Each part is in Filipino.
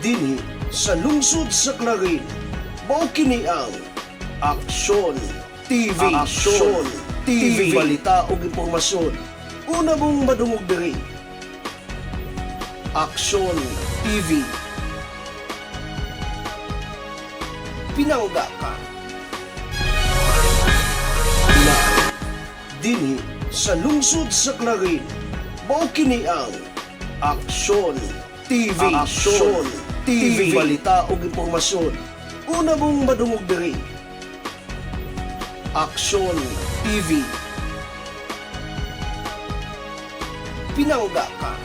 Dinhi sa lungsod sa Clarin, mao kini ang Aksyon TV. Aksyon TV, balita ug impormasyon. Una mong madungog diri. Aksyon TV. Pinangga ka. Dinhi sa lungsod sa Clarin, mao kini ang Aksyon TV. Aksyon TV, balita ug impormasyon. Una mong madungog diri. Aksyon TV. Pinangga ka.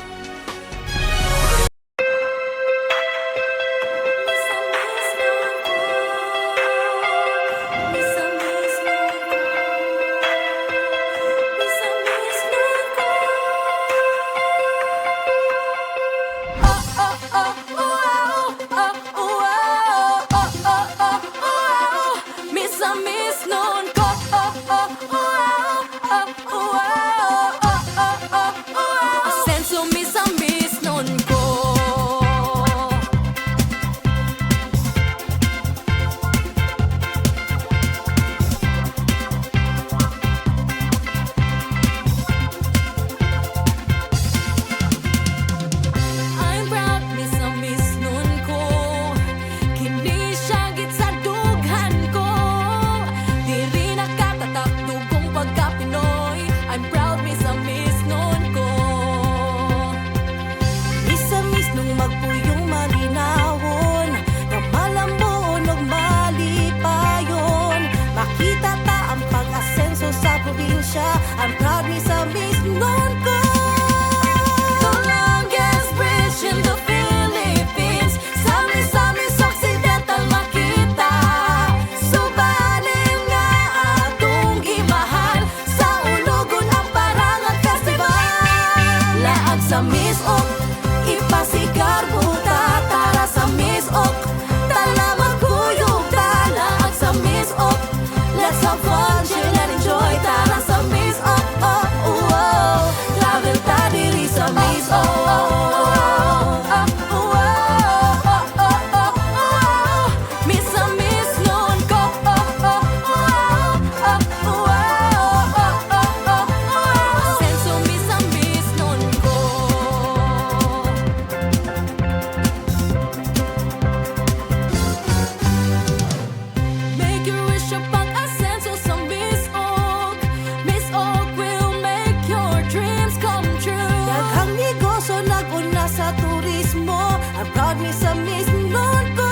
I'm proud me sa misnon ko. The longest bridge in the Philippines. Sami-sami sa Occidental makita. Subaling nga atong gimahal. Sa Ulugon ang Parangal Festival. Laag sa Misok, ipasigar buta. Tara sa Misok, tala magkuyog ta. Laag sa Misok, let's have fun, chill and enjoy. Tara sa Misok, oh, oh, oh. Travel ta diri sa Misok. Misa misnon ko. Senso misa misnon ko. Make your wish upang asenso sa Misok. Misok will make your dreams come true. Daghang negosyo nag-una sa turismo. I'm proud me sa misnon ko.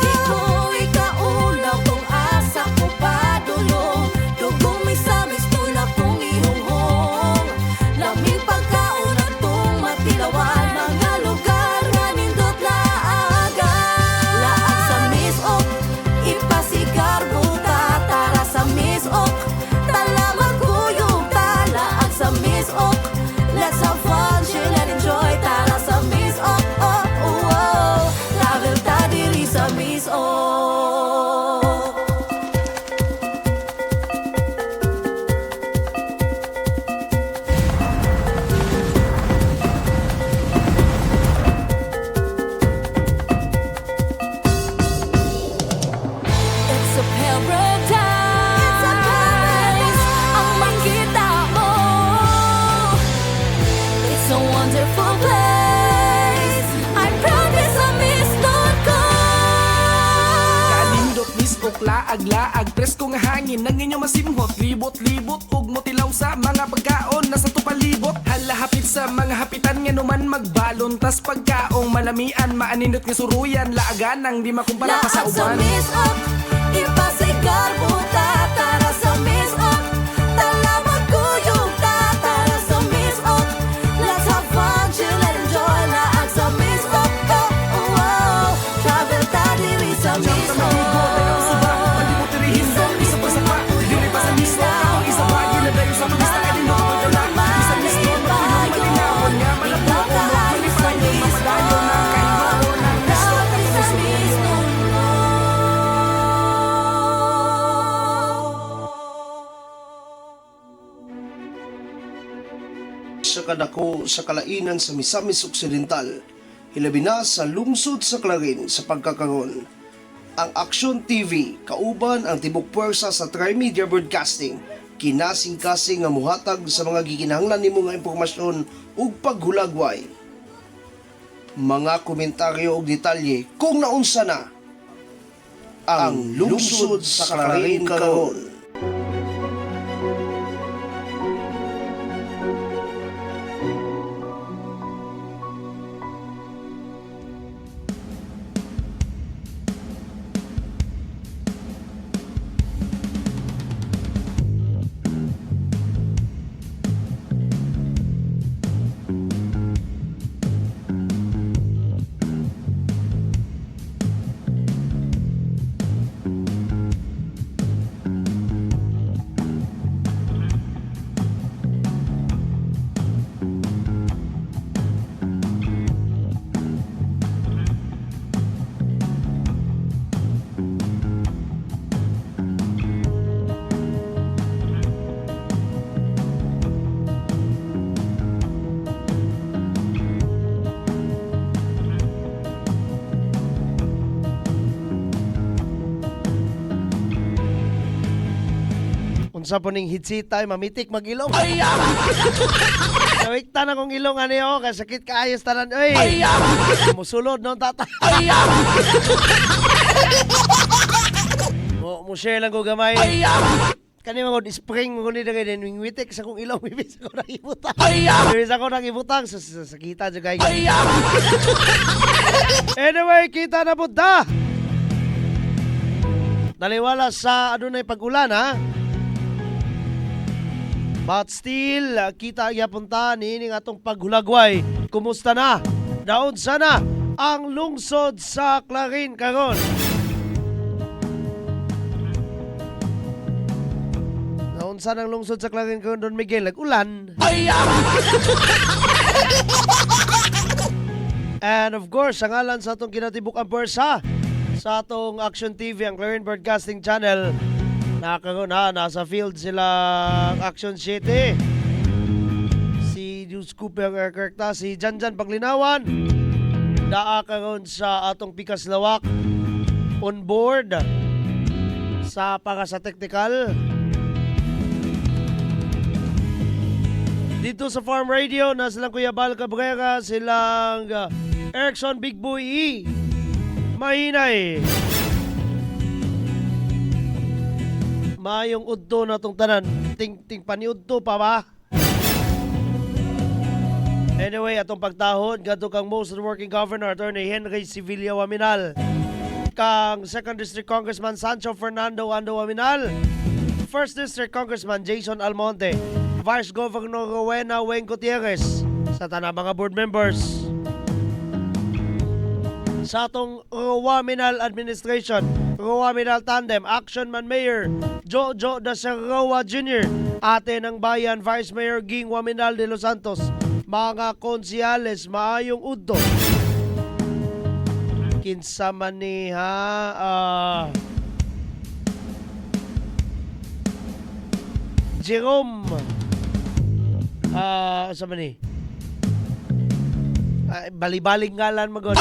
Di ko ikaulaw kung asa ko padulong. Dugong may samis to na kong ihonghong. Laming pagkaon at tong matilawan. Mga lugar nga nindot laagan. Laag sa Misok, ipasigar buta. Tara sa Misok, tala magkuyog ta. Laag sa Misok, let's have fun, chill and enjoy. Tara sa Misok, oh, oh, oh. Travel ta diri sa Misok. It's a paradise. Ang makita mo. It's a wonderful place. I'm proud me sa misnon ko. Kalindot misok laag-laag presko nga hangin nang inyo masimhot libot-libot ug motilaw sa mga pagkaon nasa tupalibot halahapit sa mga hapitan nga numan magbalon tas pagkaong malamian maanindot nga suruyan laagan nang di makumpara pa sa Laag sa uban. Misok, ipasigar buta. Tara sa Misok, tala magkuyog ta. Tara sa Misok, let's have fun, chill and enjoy. Laag sa Misok, oh, oh, oh. Travel ta diri sa Misok. Isa pa sa pa, dili pa sa mismo ang isa pa gila dayo sa mga sa kadino wala isa mismo malinawon nga malabot malipayon mapadayon ng kahibaon ng gusto at gusto. Sa kadako sa kalainan sa Misamis Occidental, hilabi na sa lungsod sa Clarin sa pagkakaroon. Ang Action TV kauban ang tibok puwersa sa Trimedia Broadcasting kinasing-kasing nga muhatag sa mga gikinahanglan nimo nga impormasyon ug paghulagway. Mga komentaryo ug detalye kung naunsa na ang lungsod sa Clarin karon. Unsa po ning hitsitay mamitik magilong. Nawikta na kong ilong ani o kay sakit kaayos tanan oy. Musulod no tata. Mo share lang ko gamay. Kani mo spring mo ni dagay den witik sa kong ilong bibis ko nang ibutang. Bibis ako nang ibutang sa sakita jud kay. Anyway, kita na budda. Naliwala sa adunay pag-ulan ha. But still, kita yapunta ni atong paghulagway. Kumusta na? Daon sana ang lungsod sa Clarin karon. Daon sana ang lungsod sa Clarin karon Don Miguel nag-ulan. And of course, ang ngalan sa atong kinatibuk ang pwersa sa atong Action TV, ang Clarin Broadcasting Channel. Nakakaroon ha, nasa field sila Action City. Si News Cooper Aircraft, si Janjan Paglinawan. Nakakaroon sa atong Pikas Lawak on board sa para sa technical. Dito sa Farm Radio, na silang Kuya Bal Cabrera, silang Erickson Big Boy E. Mahinay. Mayong udto na tong tanan. Ting paniudto pa ba? Anyway, atong pagtahod gadto kang most working governor Attorney Henry Sevilla Waminal, kang 2nd District Congressman Sancho Fernando Ando Waminal, 1st District Congressman Jason Almonte, Vice Governor Rowena Weng Gutierrez, sa tanang mga board members sa atong Waminal Administration, Waminal Tandem, Action Man Mayor Jojo da Serroa Jr., Ate ng Bayan Vice Mayor Ging Waminal de Los Santos, mga konsihales maayong udto. Kinsa man ni Jerome sa man ni bali-baling ngalan magon.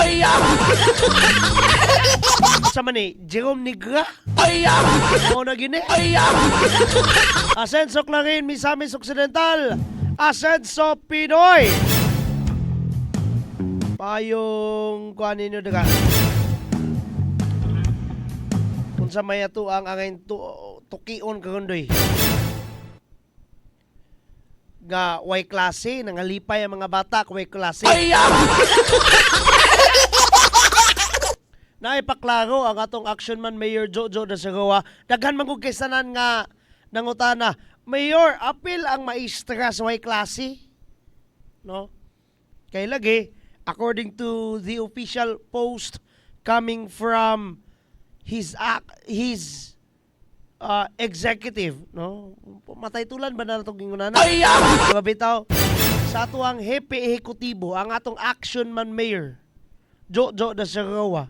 Sa man ni Jerome Negra. Mo na gini. Asenso Clarin, Misamis Occidental. Asenso Pinoy. Payong kuan ninyo daga. Unsa may ato ang angay tukion kagundoy. Nga way klase, nangalipay ang mga bata way klase. Naipaklaro ang atong Action Man Mayor Jojo da Serroa. Daghan man kog kaysanan nga nangutana, Mayor, apil ang maestra sa way klase? No? Kay lagi, according to the official post coming from his executive, no? Matay tulan ba na itong gingunana? Diba bitaw? Sa ato ang hepe ehekutibo, ang atong Action Man Mayor Jojo da Serroa.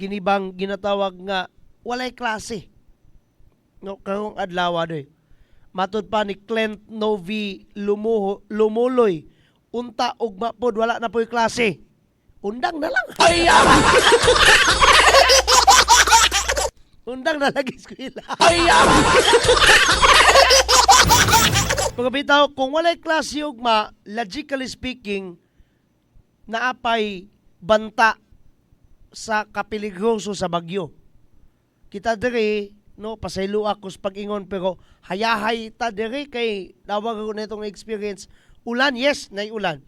Ginatawag nga walay klase. No, karong adlaw doy. Matud pa ni Clint Novi Lumuloy, unta og mapod wala na po'y klase. Undang na lang. Undang na lagi eskwela. Pagkabitaw, kung walay klase ugma, logically speaking, naapay banta sa kapiligroso sa bagyo. Kita diri, no, pasaylo ako sa pag-ingon, pero hayahay ta diri kay nawag ako na itong experience. Ulan, yes, na ulan.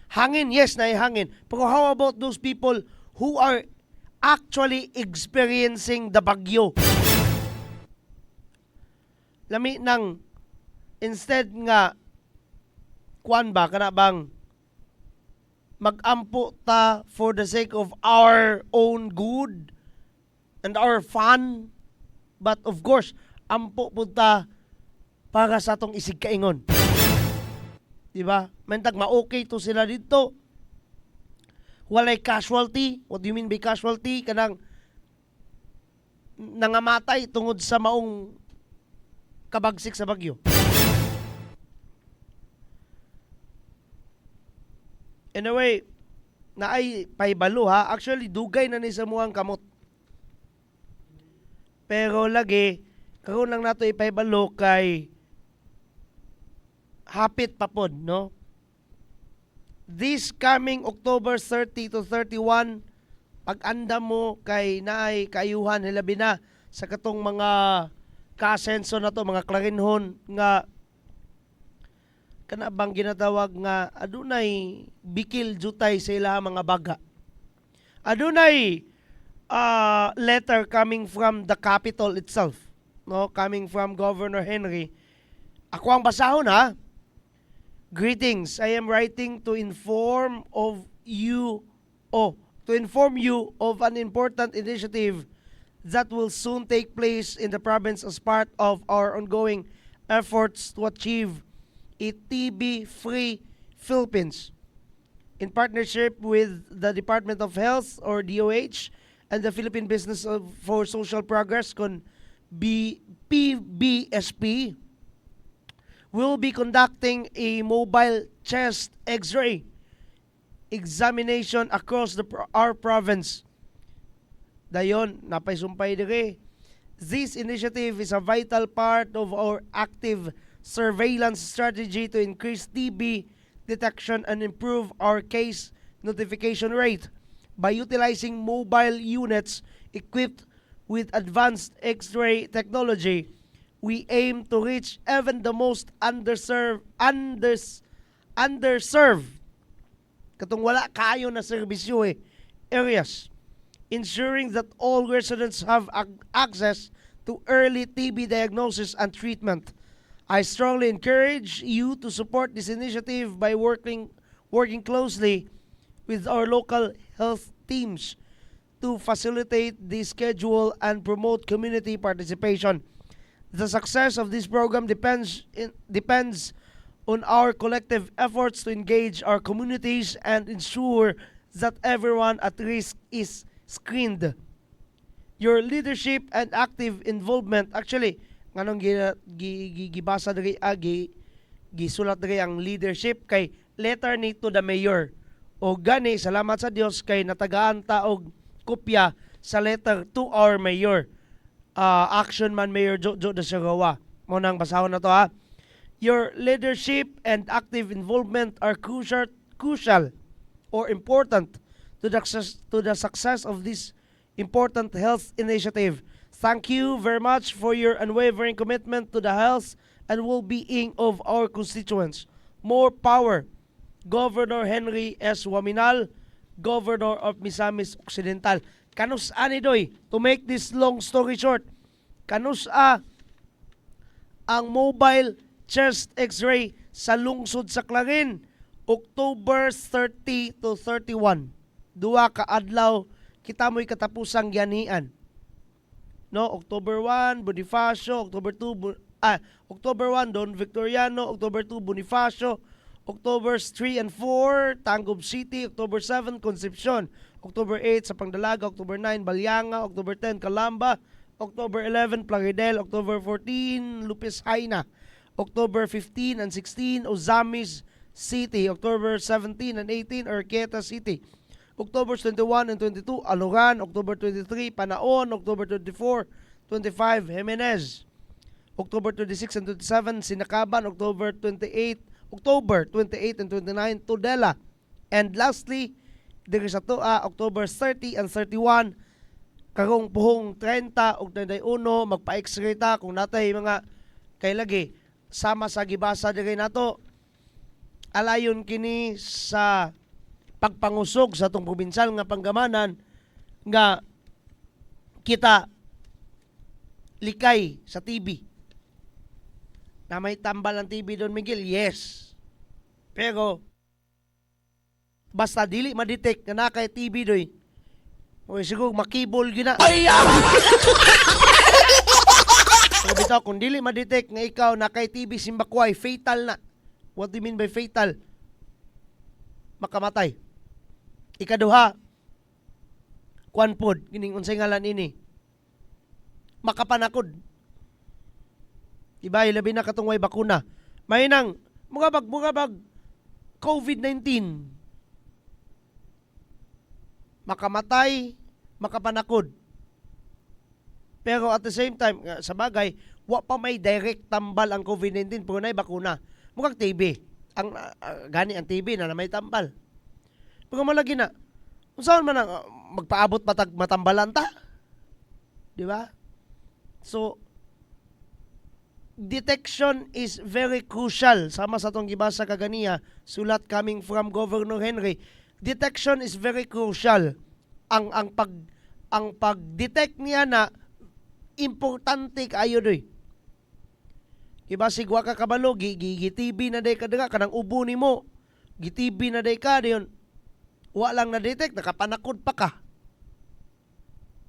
Hangin, yes, na hangin. Pero how about those people who are actually experiencing the bagyo? Lami nang instead nga kuan ba kana bang mag-ampo ta for the sake of our own good and our fun, but of course ampo pud ta para sa atong isig kaingon. Diba? Mentag ma-okay to sila dito. Walay casualty. What do you mean by casualty? Kanang nangamatay tungod sa maong kabagsik sa bagyo. Anyway, naay paibalo ha. Actually, dugay na ni sa muang kamot. Pero lagi, karon lang nato ipaibalo kay hapit pa pod, no? This coming October 30 to 31, pag-anda mo kay naay kaayuhan hilabi na sa katong mga kasenso na to, mga klarinhon nga kana bang ginatawag nga adunay bikil jutay sa ilahang mga baga. Adunay letter coming from the capital itself, no, coming from Governor Henry. Ako ang basahon ha. Greetings. I am writing to inform you of an important initiative that will soon take place in the province as part of our ongoing efforts to achieve a TB-free Philippines. In partnership with the Department of Health or DOH and the Philippine Business for Social Progress PBSP, we'll be conducting a mobile chest X-ray examination across our province. Dayon, napaisumpay dire. This initiative is a vital part of our active surveillance strategy to increase TB detection and improve our case notification rate. By utilizing mobile units equipped with advanced X-ray technology, we aim to reach even the most underserved katong wala kayo na serbisyo areas, ensuring that all residents have access to early TB diagnosis and treatment. I strongly encourage you to support this initiative by working closely with our local health teams to facilitate the schedule and promote community participation. The success of this program depends on our collective efforts to engage our communities and ensure that everyone at risk is screened. Your leadership and active involvement, actually, nganong gibasa diri gisulat diri ang leadership kay letter ni to the mayor. O gani, salamat sa Dios kay natagaan ta og kopya sa letter to our mayor. Action man Mayor Jojo de Sagawa. Mo nang basahon na to ha. Your leadership and active involvement are crucial or important to the success of this important health initiative. Thank you very much for your unwavering commitment to the health and well-being of our constituents. More power, Governor Henry S. Waminal, Governor of Misamis Occidental. Kanus ani doy, to make this long story short, kanus ang mobile chest X-ray sa lungsod sa Clarin, October 30 to 31. Duwa ka adlaw kita mo'y katapusang yanian. No, October 1 Bonifacio, October 1 Don Victoriano, October 2 Bonifacio, October 3 and 4 Tangub City, October 7 Concepcion, October 8 sa Pangdalaga, October 9 Balyanga, October 10 Calamba, October 11 Plaridel, October 14 Lupis Haina, October 15 and 16, Ozamis City. October 17 and 18, Arqueta City. October 21 and 22, Alogan. October 23, Panaon. October 24, 25, Jimenez. October 26 and 27, Sinakaban. October 28 and 29, Tudela. And lastly, diri sa Toa, October 30 and 31, karong puhong 30 ug 31 magpa-X-ray ta kung natay mga kay lagi sama sa gibasa diri nato. Alayon kini sa pagpangusog sa atong probinsal nga panggamanan nga kita likay sa TV. Na may tambal ang TV Don Miguel, yes. Pero basta dili ma-detect na nakay TV doy, o siguro makibol gina. So, bitaw, kung dili ma-detect nga ikaw nakay TV simbakway, fatal na. What do you mean by fatal? Makamatay. Ikaduha, kwanpod, gining unsay ngalan ini. Makapanakod. Diba, ilabi na katong way bakuna. May nang, mga bag, COVID-19. Makamatay, makapanakod. Pero at the same time, sa bagay, wa pa may direct tambal ang COVID-19 pero na bakuna. Mukhang TB. Gani ang TB na may tambal. Pero malagi na, kung saan man magpaabot matambalan ta? Di ba? So, detection is very crucial. Sama sa itong gibasa kaganiya, sulat coming from Governor Henry. Detection is very crucial. Ang pag-detect niya na importante kaayo doy. Diba sigwa ka kabalo, gitb na day ka daga, kanang ubo ni mo, gitb na day ka, dayon, wa lang na-detect, nakapanakod pa ka.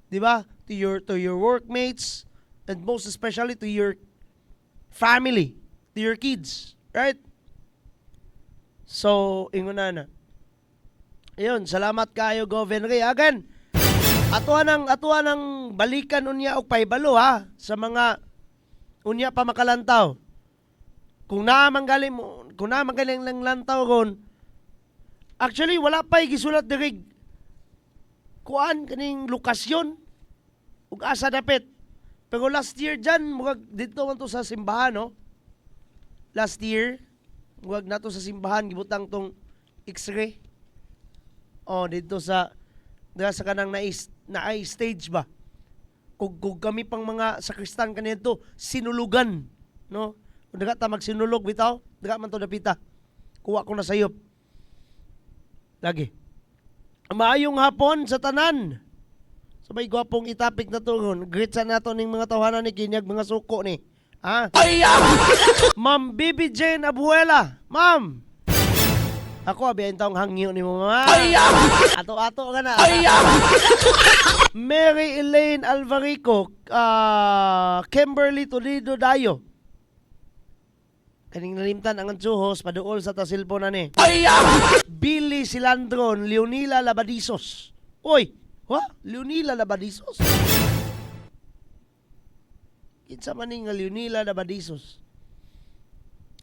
Diba? To your workmates, and most especially to your family, to your kids, right? So, inguna na. Ayun, salamat kayo, Governor. Again, atuan ng balikan unya og paibalo ha sa mga unya pa makalantaw. Kung naamanggaling lang lantaw ron, actually wala pa'y gisulat diri kuan kaning lokasyon ug asa dapit. Pero last year dyan, mugag dito man to sa simbahan, no? Last year, mugag nato sa simbahan gibutang tong X-ray. Oh, dito sa kanang na stage ba? Kung kami pang mga sakristan kanito sinulugan, no? Kung daga ta magsinulog bitaw, daga man to dapita. Kuha ko na sayop. Lagi. Maayong hapon sa tanan. Sabay gwapong itapik na to ron. Greet sa nato ning mga tawanan ni kinyag mga suko ni. Ha? Ma'am Bibi Jane Abuela. Ma'am. Ako abiyain taong hangyo ni mo, mama. Ato-ato ka na. Mary Elaine Alvarico, Kimberly Toledo Dayo. Kaning nalimtan ang antsuhos, paduol sa tasilpo na ni. Billy Silandron, Leonila Labadisos. Oy, Leonila Labadisos? Kinsa man nga Leonila Labadisos.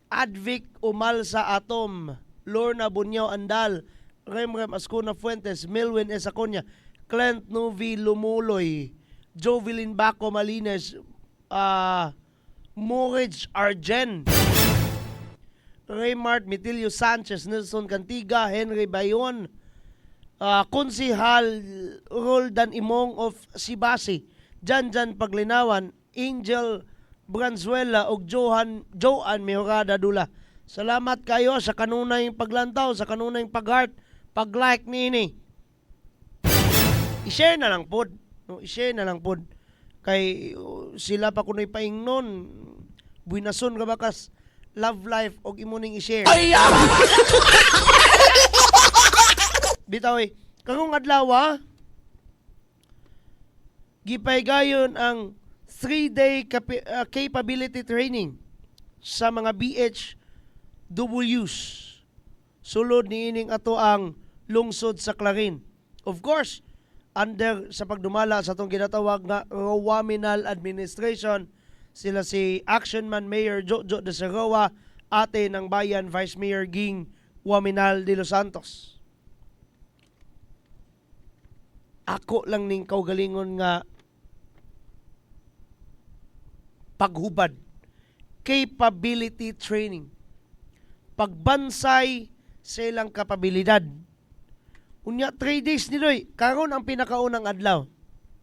Advic Umalsa Atom, Lorna Bunyao Andal, Remrem Ascona Fuentes, Milwin Esaconia, Clint Novi Lumuloy, Jovelyn Baco Malines, Morage Arjen, Raymart Mitilio Sanchez, Nelson Cantiga, Henry Bayon, Konsihal Roldan Imong of Sibasi, Janjan Paglinawan, Angel Branzuela ug Joan Mejorada Dula. Salamat kayo sa kanunay paglantaw, sa kanunay pag-heart, pag-like nini. I-share na lang pod. No, i-share na lang pod. Kay sila pa kunoy paingnon. Buinason ka bakas love life og imuning i-share. Bitaw karong adlaw gipaygayon ang 3-day capability training sa mga BHWs. Sulod niining ato ang lungsod sa Clarin. Of course, under sa pagdumala sa itong ginatawag nga Rowaminal Administration Sila si Action Man Mayor Jojo de Segoa, ate ng bayan Vice Mayor Ging Waminal de Los Santos. Ako lang ning kaugalingon nga paghubad, capability training, pagbansay sa ilang kapabilidad. Unya 3 days niloy, karon ang pinakaunang adlaw,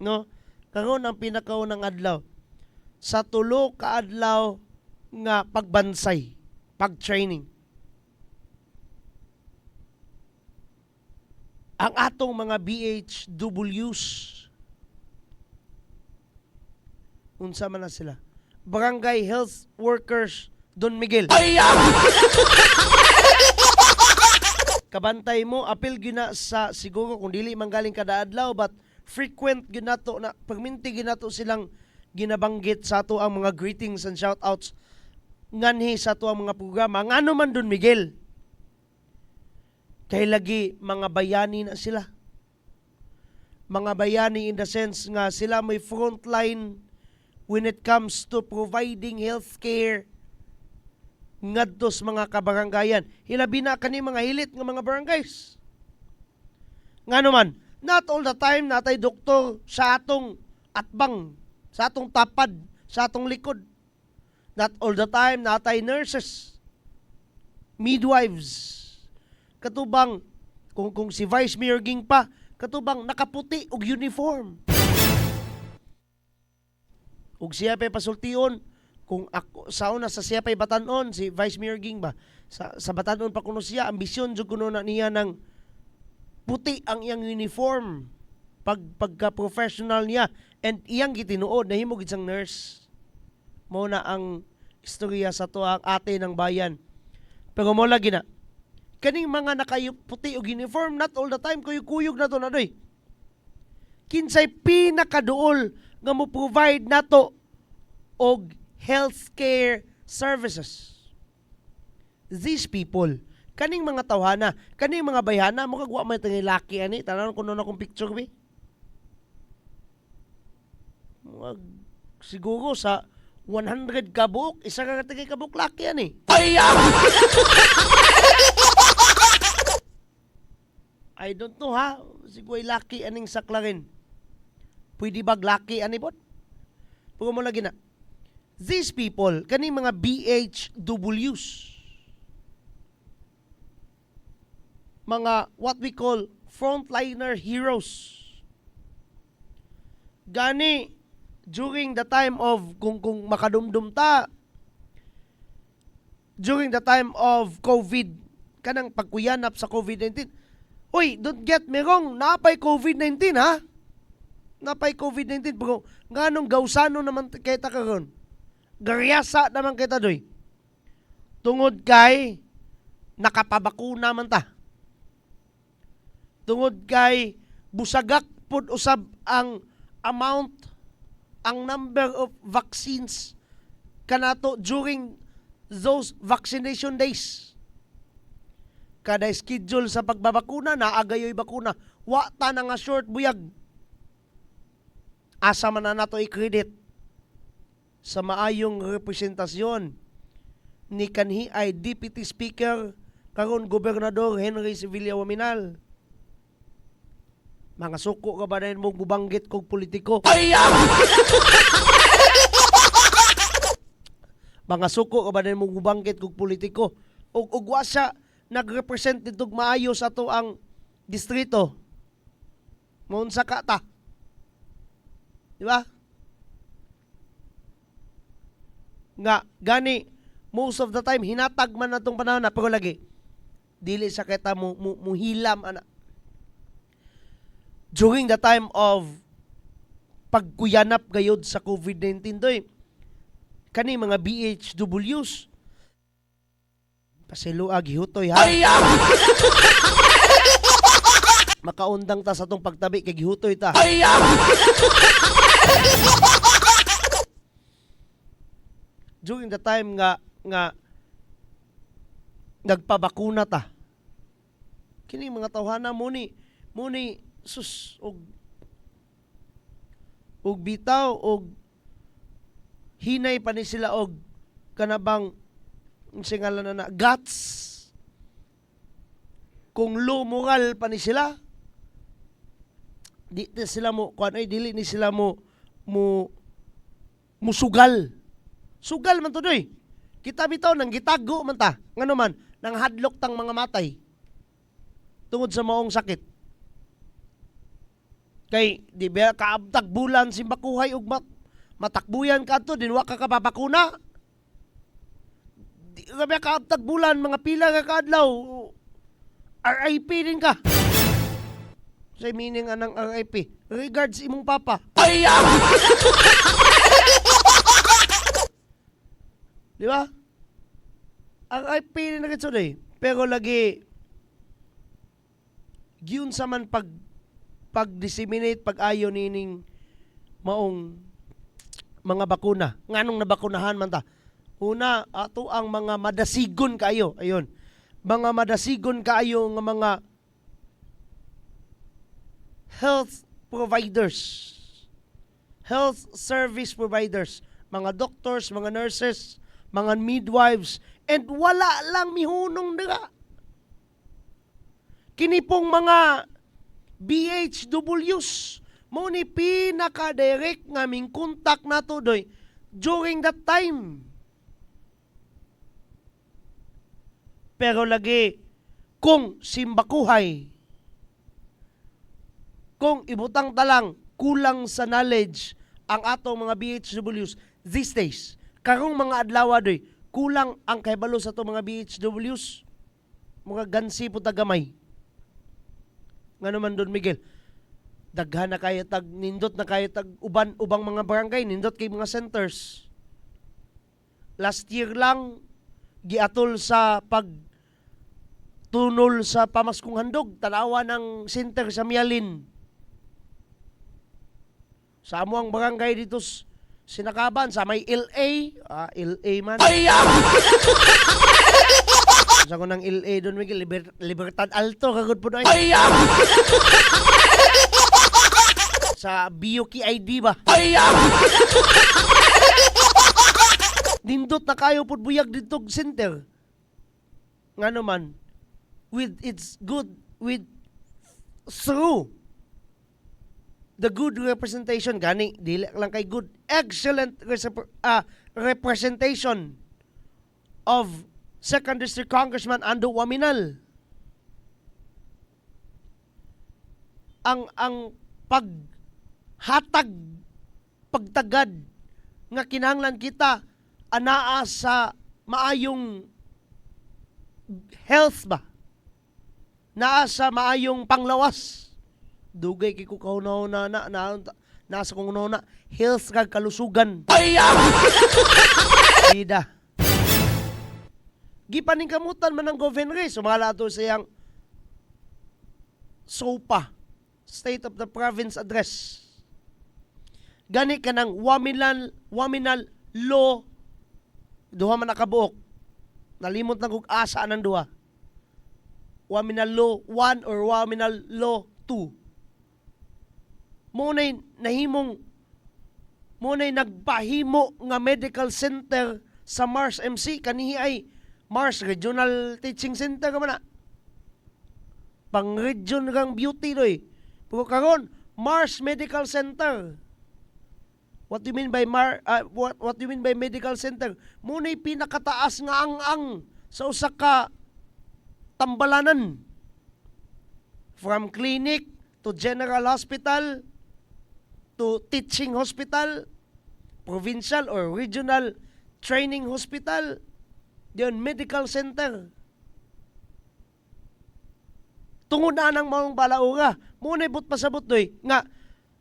no? Karon ang pinakaunang adlaw sa tulo ka adlaw nga pagbansay, pag-training. Ang atong mga BHWs, unsa man na sila? Barangay Health Workers Don Miguel. Kabantay mo, apil gina sa siguro kung dili manggaling kada adlaw, but frequent ginato na pagminti ginato silang ginabanggit sa ato ang mga greetings and shoutouts nganhi sa ato ang mga programa. Ngano man Don Miguel? Kay lagi mga bayani na sila. Mga bayani in the sense nga sila may frontline when it comes to providing healthcare ngadto sa mga kabaranggayan. Hilabi na kani mga hilit nga mga barangays. Ngano man, not all the time natay doktor sa atong atbang, sa atong tapad, sa atong likod. Not all the time natay nurses, midwives. Katubang kung si Vice Mayor Ging pa, katubang nakaputi og uniform. Ug siya pa'y pasultion, kung ako, sa una sa siya pa'y batanon, si Vice Mayor Ging ba, sa batanon pa kuno siya, ambisyon jud kuno na niya ng puti ang iyang uniform, pagka-professional niya, and iyang gitinuod, nahimog isang nurse. Mo na ang istorya sa to ang ate ng bayan. Pero mo lagi na, kaning mga nakaputi og uniform, not all the time, kuyog-kuyog na to na doy. Kinsay pinakaduol nga mo provide nato og healthcare services. These people, kaning mga tawhana, kaning mga bayhana, mo kagwa may tangilaki ani, tanan ko na akong picture bi. Siguro sa 100 kabuk, isa ka tingay kabuk laki ani. I don't know ha, siguro laki aning saklarin. Pwede ba laki ani pot? Pero mo lagi na. These people, kaning mga BHWs, mga what we call frontliner heroes. Gani, during the time of, kung makadumdum ta, during the time of COVID, kanang pagkuyanap sa COVID-19, uy, don't get me wrong, napay COVID-19 ha? Napay COVID-19, pero nganong gawsano naman kita karon? Garyasa naman kita doy. Tungod kay nakapabakuna man ta. Tungod kay busagak pud usab ang amount, ang number of vaccines kanato during those vaccination days. Kada schedule sa pagbabakuna, naagayoy bakuna. Wa ta na nga short buyag. Asa man na nato i-credit sa maayong representasyon ni kanhi ay Deputy Speaker karon Gobernador Henry Sevilla Waminal. Mga suko ka ba na mo gubanggit kog politiko? Mga suko ka ba na mo gubanggit kog politiko? Og wasa nagrepresent dito maayo sa to ang distrito. Maunsa ka ta? Di ba? Nga, gani, most of the time, hinatag man na itong panahon na, pero lagi, dili sa kita muhilam, ana. During the time of pagkuyanap gayod sa COVID-19 doy, kani mga BHWs, pasiluag, hihutoy ha. Makaundang ta sa tong pagtabi, kay gihutoy ta. During the time nga nagpabakuna ta, kini mga tawhana muni sus og bitaw og hinay pa ni sila og kanabang singalan na guts, kung low moral pa ni sila, di sila mo kuan ay dili ni sila mo musugal. Sugal man to doy. Kita bitaw nang gitago man ta. Ngano man nang hadlok tang mga matay tungod sa maong sakit. Kay di ba kaabtag bulan simbakuhay ug matakbuyan ka to dinwa ka kapapakuna. Di ba kaabtag bulan mga pila ka kaadlaw RIP din ka. Sa meaning anang RIP. Regards imong papa. Ay! Di ba? RIP din na kitso day. Pero lagi giun sa man pag-disseminate, pag-ayo nining maong mga bakuna. Nganong nabakunahan man ta? Una, ato ang mga madasigon kaayo. Ayun. Mga madasigon kaayo nga mga health providers. Health service providers. Mga doctors, mga nurses, mga midwives, and wala lang mihunong nila. Kini pong mga BHWs, mo ni pinaka-direct nga ming contact nato doy during that time. Pero lagi, kung simbakuhay, kung ibutang talang kulang sa knowledge ang atong mga BHWs these days, karong mga adlaw doy, kulang ang kahibalo sa atong mga BHWs, mga gansi po tagamay. Nga naman Don Miguel, daghan na kayo tag, nindot na kayo tag ubang mga barangay, nindot kay mga centers. Last year lang, giatol sa pagtunol sa pamaskong handog, tanawa ng center sa Mialin. Sa amuang barangay dito Sinakaban, sa may LA, LA man. Sa ko ng LA doon, Miguel, Libertad Alto, kagod po na sa BUK ID ba? Nindot na kayo po buyag dito center. Nga naman, with its good, through the good representation, gani, dili lang kay good, excellent representation of 2nd District Congressman Ando Waminal. Ang paghatag, pagtagad nga kinahanglan kita anaa sa maayong health ba? Naa sa maayong panglawas. Dugay kay ko kahuna na nasa kong na health kag kalusugan. Ida. Gipaning kamutan man ng governor, sumala to sayang SOPA, State of the Province Address. Gani ka ng Waminal Law, duha man nakabuok. Nalimot na kong asa ng duha. Waminal Law 1 or Waminal Law 2. Muna'y nagpahimo nga medical center sa Mars MC. Kanihi ay Mars Regional Teaching Center ka man na. Pang-region kang beauty doy. Pero karon Mars Medical Center. What do you mean by what do you mean by medical center? Muna'y pinakataas nga ang sa usa ka tambalanan. From clinic to general hospital to teaching hospital, provincial or regional training hospital, diyon medical center. Tungod na nang maong balaura, muna ibut pasabot doy nga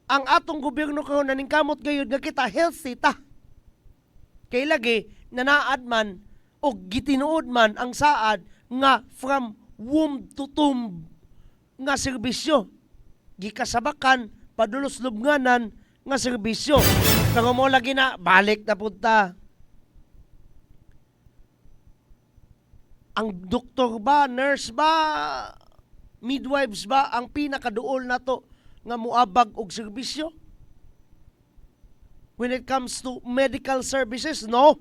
ang atong gobyerno karon naningkamot gayud nga kita healthy ta. Kay lagi nanaad man o gitinuod man ang saad nga from womb to tomb nga serbisyo. Gikasabakan padulos lubnganan nga serbisyo. Kung mo lagi na balik na punta. Ang doktor ba, nurse ba, midwives ba ang pinakaduol na to nga muabag og serbisyo? when it comes to medical services, no?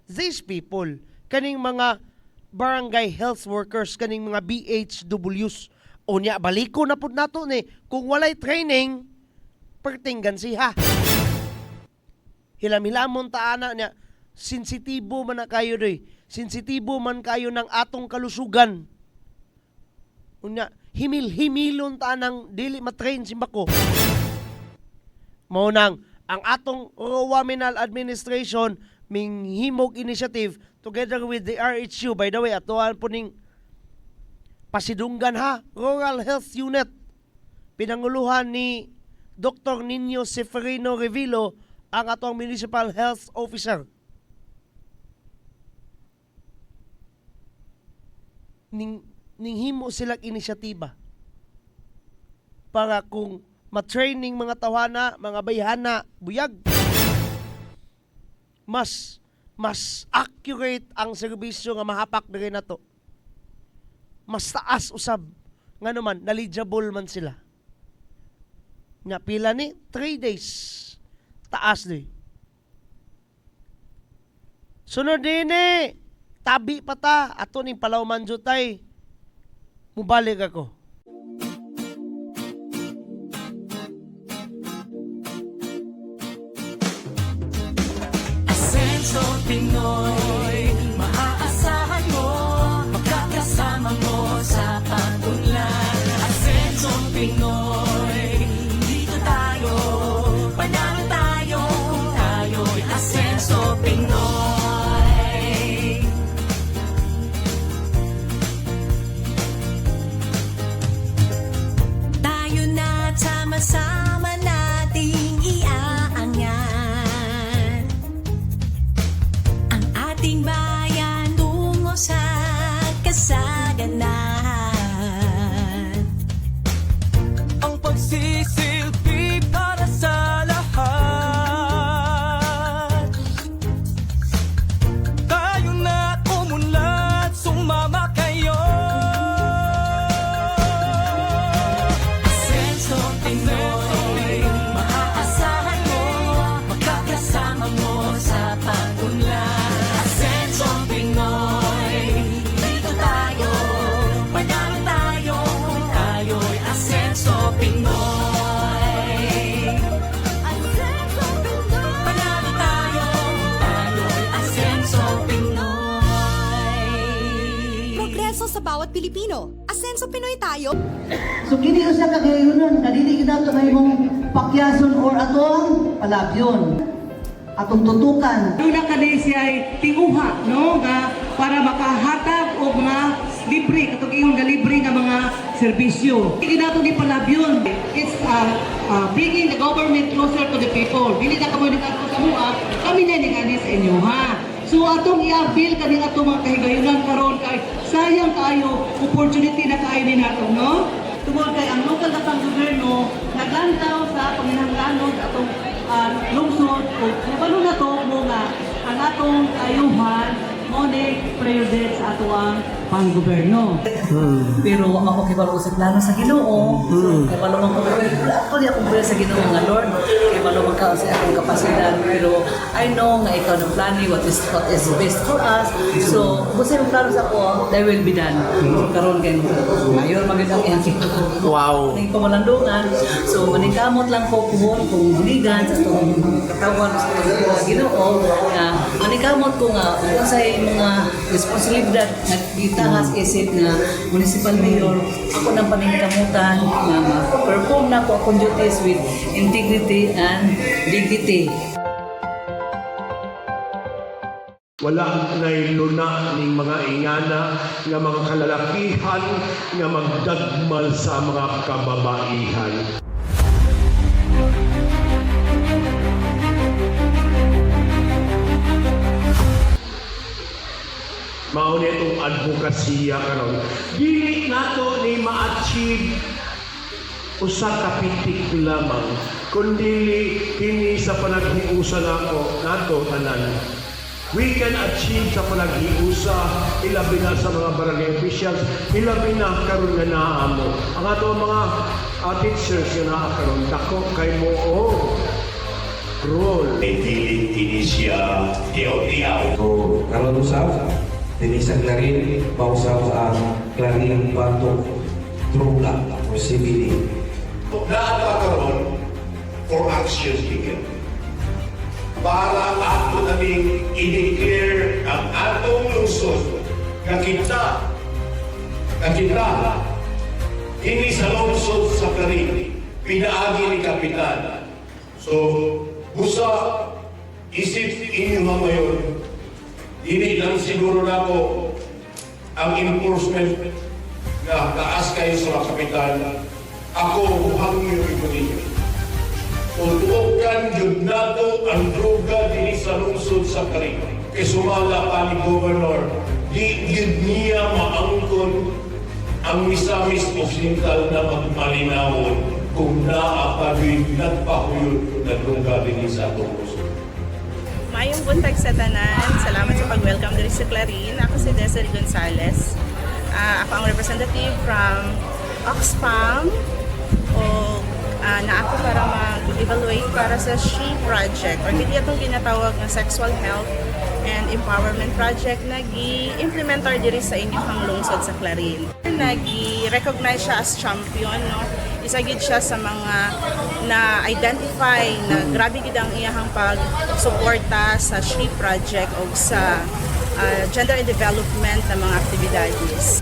These people, kaning mga barangay health workers, kaning mga BHWs, o niya, baliko na po nato ni, kung walay training, pertinggan siya. Hilam-hilamon taana niya, sensitibo man na kayo doy, sensitibo man kayo ng atong kalusugan. Unya, himil-himilon taanang dili matrain simbako. Mao nang ang atong Rowaminal administration minghimog initiative together with the RHU. By the way, atuan po ning Pasidunggan ha, Rural Health Unit. Pinanguluhan ni Dr. Nino Seferino Revilo, ang atong Municipal Health Officer. Ninghimo silang inisyatiba para kung matraining mga tawana, mga bayhana, buyag, mas accurate ang serbisyo nga mahapak diri nato. Mas taas usab nga naman knowledgeable man sila. Nga pila ni 3 days taas ni. Sunod din tabi pa ta ato ning Palawman jutay. Mubalik ako. Asenso Pinoy, maaasahan mo, magkakasama mo sa pag-unlad. Asenso Pinoy, dito tayo, panalo tayo, kung tayo'y Asenso Pinoy. Tayo na sama-sama nating iaangat ang ating bayan tungo sa kasaganahan. Ang pagsisilbi para sa lahat. Tayo na umunlad, sumama kayo. Asenso Pinoy, maaasahan mo, magkakasama mo sa pag-unlad. Asenso Pinoy, dito tayo, panalo tayo, kung tayo'y Asenso Pinoy. Asenso Pinoy, panalo tayo, kung tayo'y Asenso Pinoy. Progreso sa bawat Pilipino. Asenso Pinoy tayo. So kini usa ka gayunon kadili kita to mahimong pakyason or atong palabyon. Atong tutukan. Una kani siya ay tinguha, no, nga para makahatag og mga libre katong ingon nga libre nga mga serbisyo. Dili nato ni palabyon. It's bringing the government closer to the people. Dili na kamo dito sa mua, kami na ni ani sa inyo ha. So atong i-avail kani atong mga kahigayunan karon kay sayang kayo opportunity na kayo ni nato, no? Tungod kay ang lokal na pang-gobyerno naglantaw sa panginahanglanon sa atong lungsod o kabalo na to mo nga ang atong ayuhan mo ni priority sa atong pang-gobyerno. Pero ako kibalo sa plano sa Ginoo. Kibalo man ko ako di ako pwede sa Ginoo nga Lord. Kibalo man ka sa akong kapasidad. Pero I know nga ikaw ng plano what is best for us. So kung sa plano sa ako, that will be done. Karon kay mayor magid ang iyang Wow. Ning pamalandungan. So maningkamot lang ko kung buligan sa atong katawan sa Ginoo nga maningkamot ko nga unsay mga responsibilidad nga gitahas isip nga municipal mayor ako nang paningkamutan nga ma-perform na ko akong duties with integrity and dignity. Wala na'y luna ning mga ingana nga mga kalalakihan nga magdagmal sa mga kababaihan. Mao ni itong advokasya karon. Dili nato ni ma-achieve usa ka pitik lamang kundi kini sa panaghiusa nato tanan. We can achieve sa panaghiusa ilabi na sa mga barangay officials, ilabi na karon nga naamo. Ang ato mga teachers nga naa karon dako kay mo role. May dilit ini siya tiyaw-tiyaw. So, karon usab, dinisag na rin, pausap ang klaring batok droga o CBD. Nakakaroon for action ticket. Para ato naming i-declare ang atong lungsod na kita hindi sa lungsod sa Karin, pinaagi ni Kapitan. So, busa isip inyo ngayon, hindi lang siguro na po ang enforcement na taas kayo sa Kapitan. Ako, hangyo ito ninyo. Tutuokan yun nato ang droga din sa lungsod sa Karin. Kaya sumala pa ni Governor, di yun niya maangkon ang Misamis Occidental na magmalinawon kung naapagin nagpahuyod na droga din sa atong lungsod. Mayong buntag sa tanan. Salamat sa pag-welcome diri sa Clarin. Ako si Desiree Gonzales. Ako ang representative from Oxfam o na ako para mag-evaluate para sa SHE project or hindi itong ginatawag na Sexual Health and Empowerment Project na gi-implementar diri sa inyong lungsod sa Clarin. Nagi-recognize siya as champion, no? Isa gid siya sa mga na-identify na grabe gid ang iyahang pag-suporta sa SHE project o sa gender and development na mga aktibidades.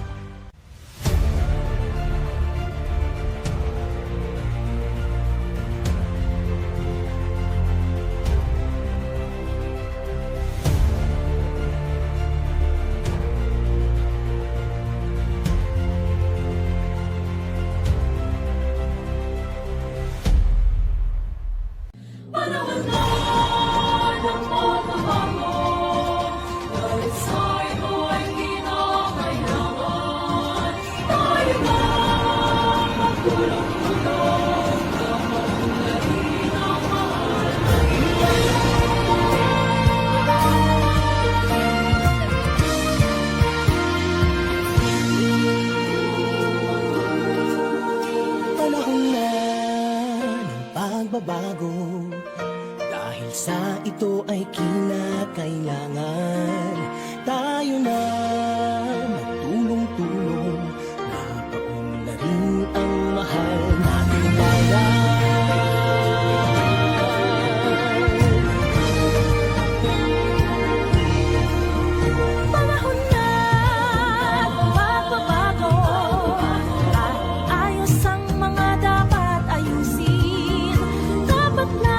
Panahon na ng pagbabago, dalisay mo ay kinakailangan. Tayo na magtulong-tulong, kapag-ulahin ang mahal na Panahon na ng pagbabago, dahil sa ito ay kinakailangan tayo na magtulong-tulong, napaunlarin ang mahal nating bayan. panahon na ng pagbabago. Ayos ang mga dapat ayusin. Dapat na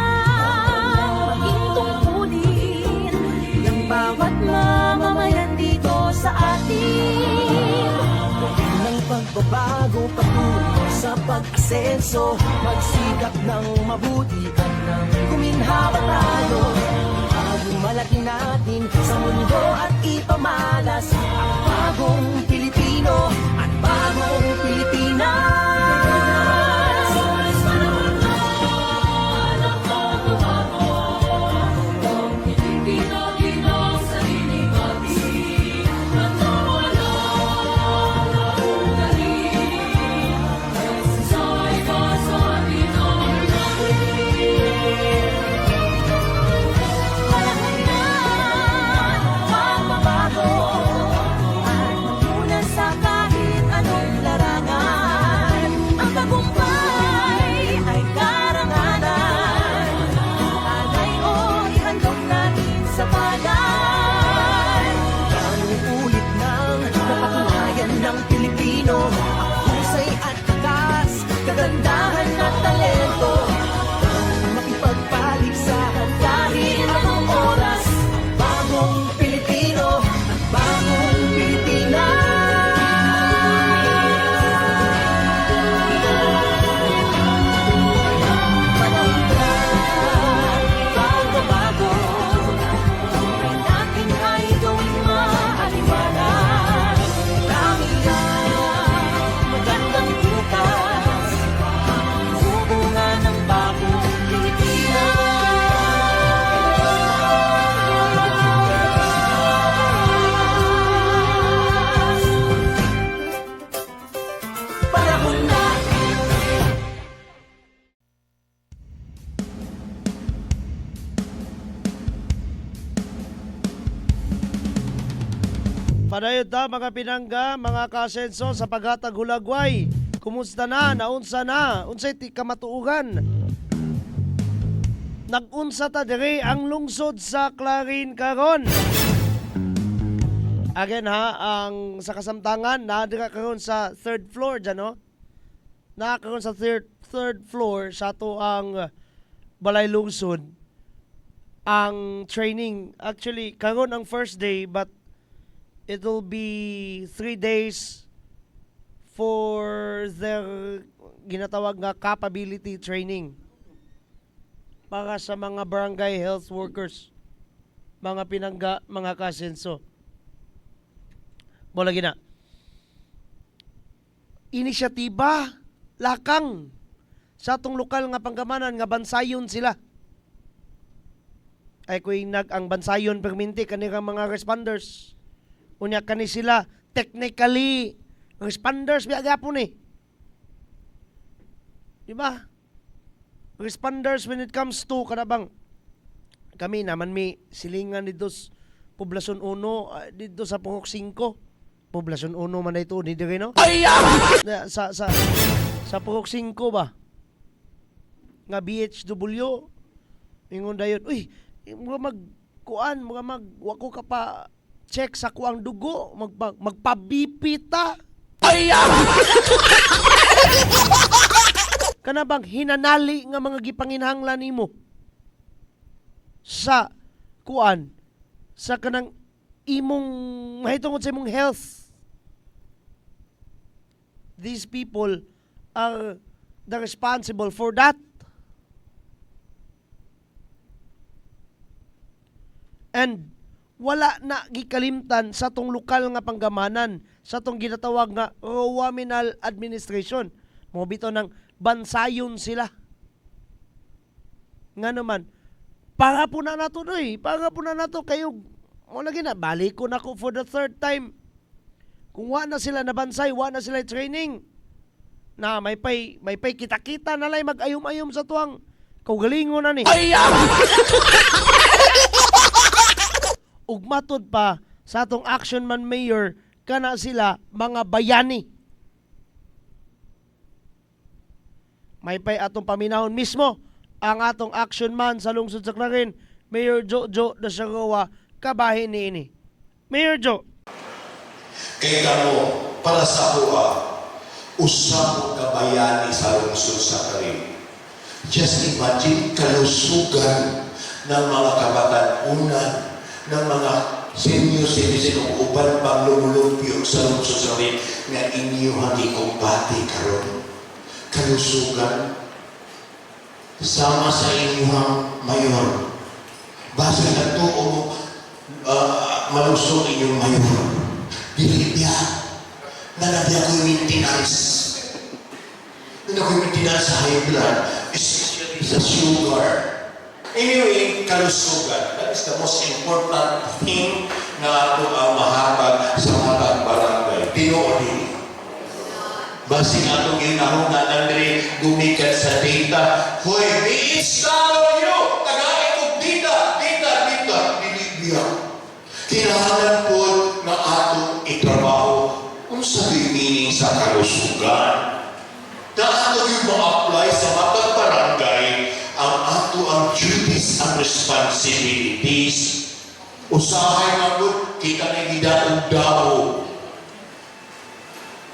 maging tungkulin ng bawat mamamayan dito sa atin. Ng pagbabago patungo sa pag-asenso, magsikap ng mabuti at nang guminhawa tayo. Bagong malaki natin sa mundo at ipamalas ang bagong Pilipino at bagong Pilipinas. Panahon na ng pagbabago, ang Pilipino-Ginong sarili natin. Nagkawala ng ugali, sa iba sa atin ang Panahon na ng pagbabago, Padayod ta mga pinangga, mga kasenso sa paghatag hulagway. Kumusta na? Naunsa na? Unsay ti kamatuugan? Nagunsa ta diri ang lungsod sa Clarin karon. Again ha, ang sa kasamtangan na dira karon sa third floor dyan, no? Na karon sa third floor sa to ang balay lungsod ang training. Actually karon ang first day, but it will be 3 days for their ginatawag nga capability training para sa mga barangay health workers, mga pinangga, mga kasenso. Mula gina. Inisyatiba, lakang sa atong lokal nga panggamanan nga bansayon sila. Ay kuy ang bansayon perminti kanira mga responders. Unya kani sila technically responders biya gapon eh. Di ba? Responders when it comes to kanabang kami naman may silingan dito sa Poblasyon 1 dito sa Purok 5. Poblasyon 1 man na ito ni dire no? Sa Purok 5 ba? Nga BHW ingon dayon, uy, mga magkuan, mga wako ka pa check sa kuang dugo, magpabipita. Kana bang hinanali nga mga gipanginhanglan nimo sa kuan sa kanang imong mahitungod sa imong health. These people are the responsible for that. And wala na gikalimtan sa tong lokal nga panggamanan, sa tong ginatawag nga Rowaminal Administration. Mo bitaw ng bansayon sila. Nga naman, para po na nato kayo. Mo lagi na balik ko na ko for the third time. Kung wa na sila na bansay, wa na sila training. Na may pay kita-kita na lay mag-ayom-ayom sa tuwang kaugalingon na ni. Ugmatod pa sa atong action man mayor kana sila mga bayani. May pay atong paminahon mismo ang atong action man sa lungsod sa Clarin, Mayor Jojo Dasagawa, kabahin ni ini. Mayor Jo. Kay kamo para sa kuha usap kabayani sa lungsod sa Clarin. Just imagine kalusugan ng mga kabatan-unan, ng mga senior citizen o uban pang lumulupyo sa lungsod sa Clarin nga inyong ikumpati karon. Kalusugan sama sa inyong mayor. Basta na ito malusog inyong mayor. Dilibya na nabya ko yung maintenance. Na ko yung maintenance sa high blood, especially sa sugar. Anyway, kalusugan. That is the most important thing na ito ang mahatag sa matag barangay. Tinoodin. Basing atong ginahon na nandri gumikan sa data. Hoy, BHW! Tagain ko data! Dilibya. Kinahalan po na atong itrabaho kung sabi meaning sa kalusugan. Na ato yung ma-apply sa matag barangay ang ato ang duties and responsibilities. Usahay nga po, kita na gidaog-daog.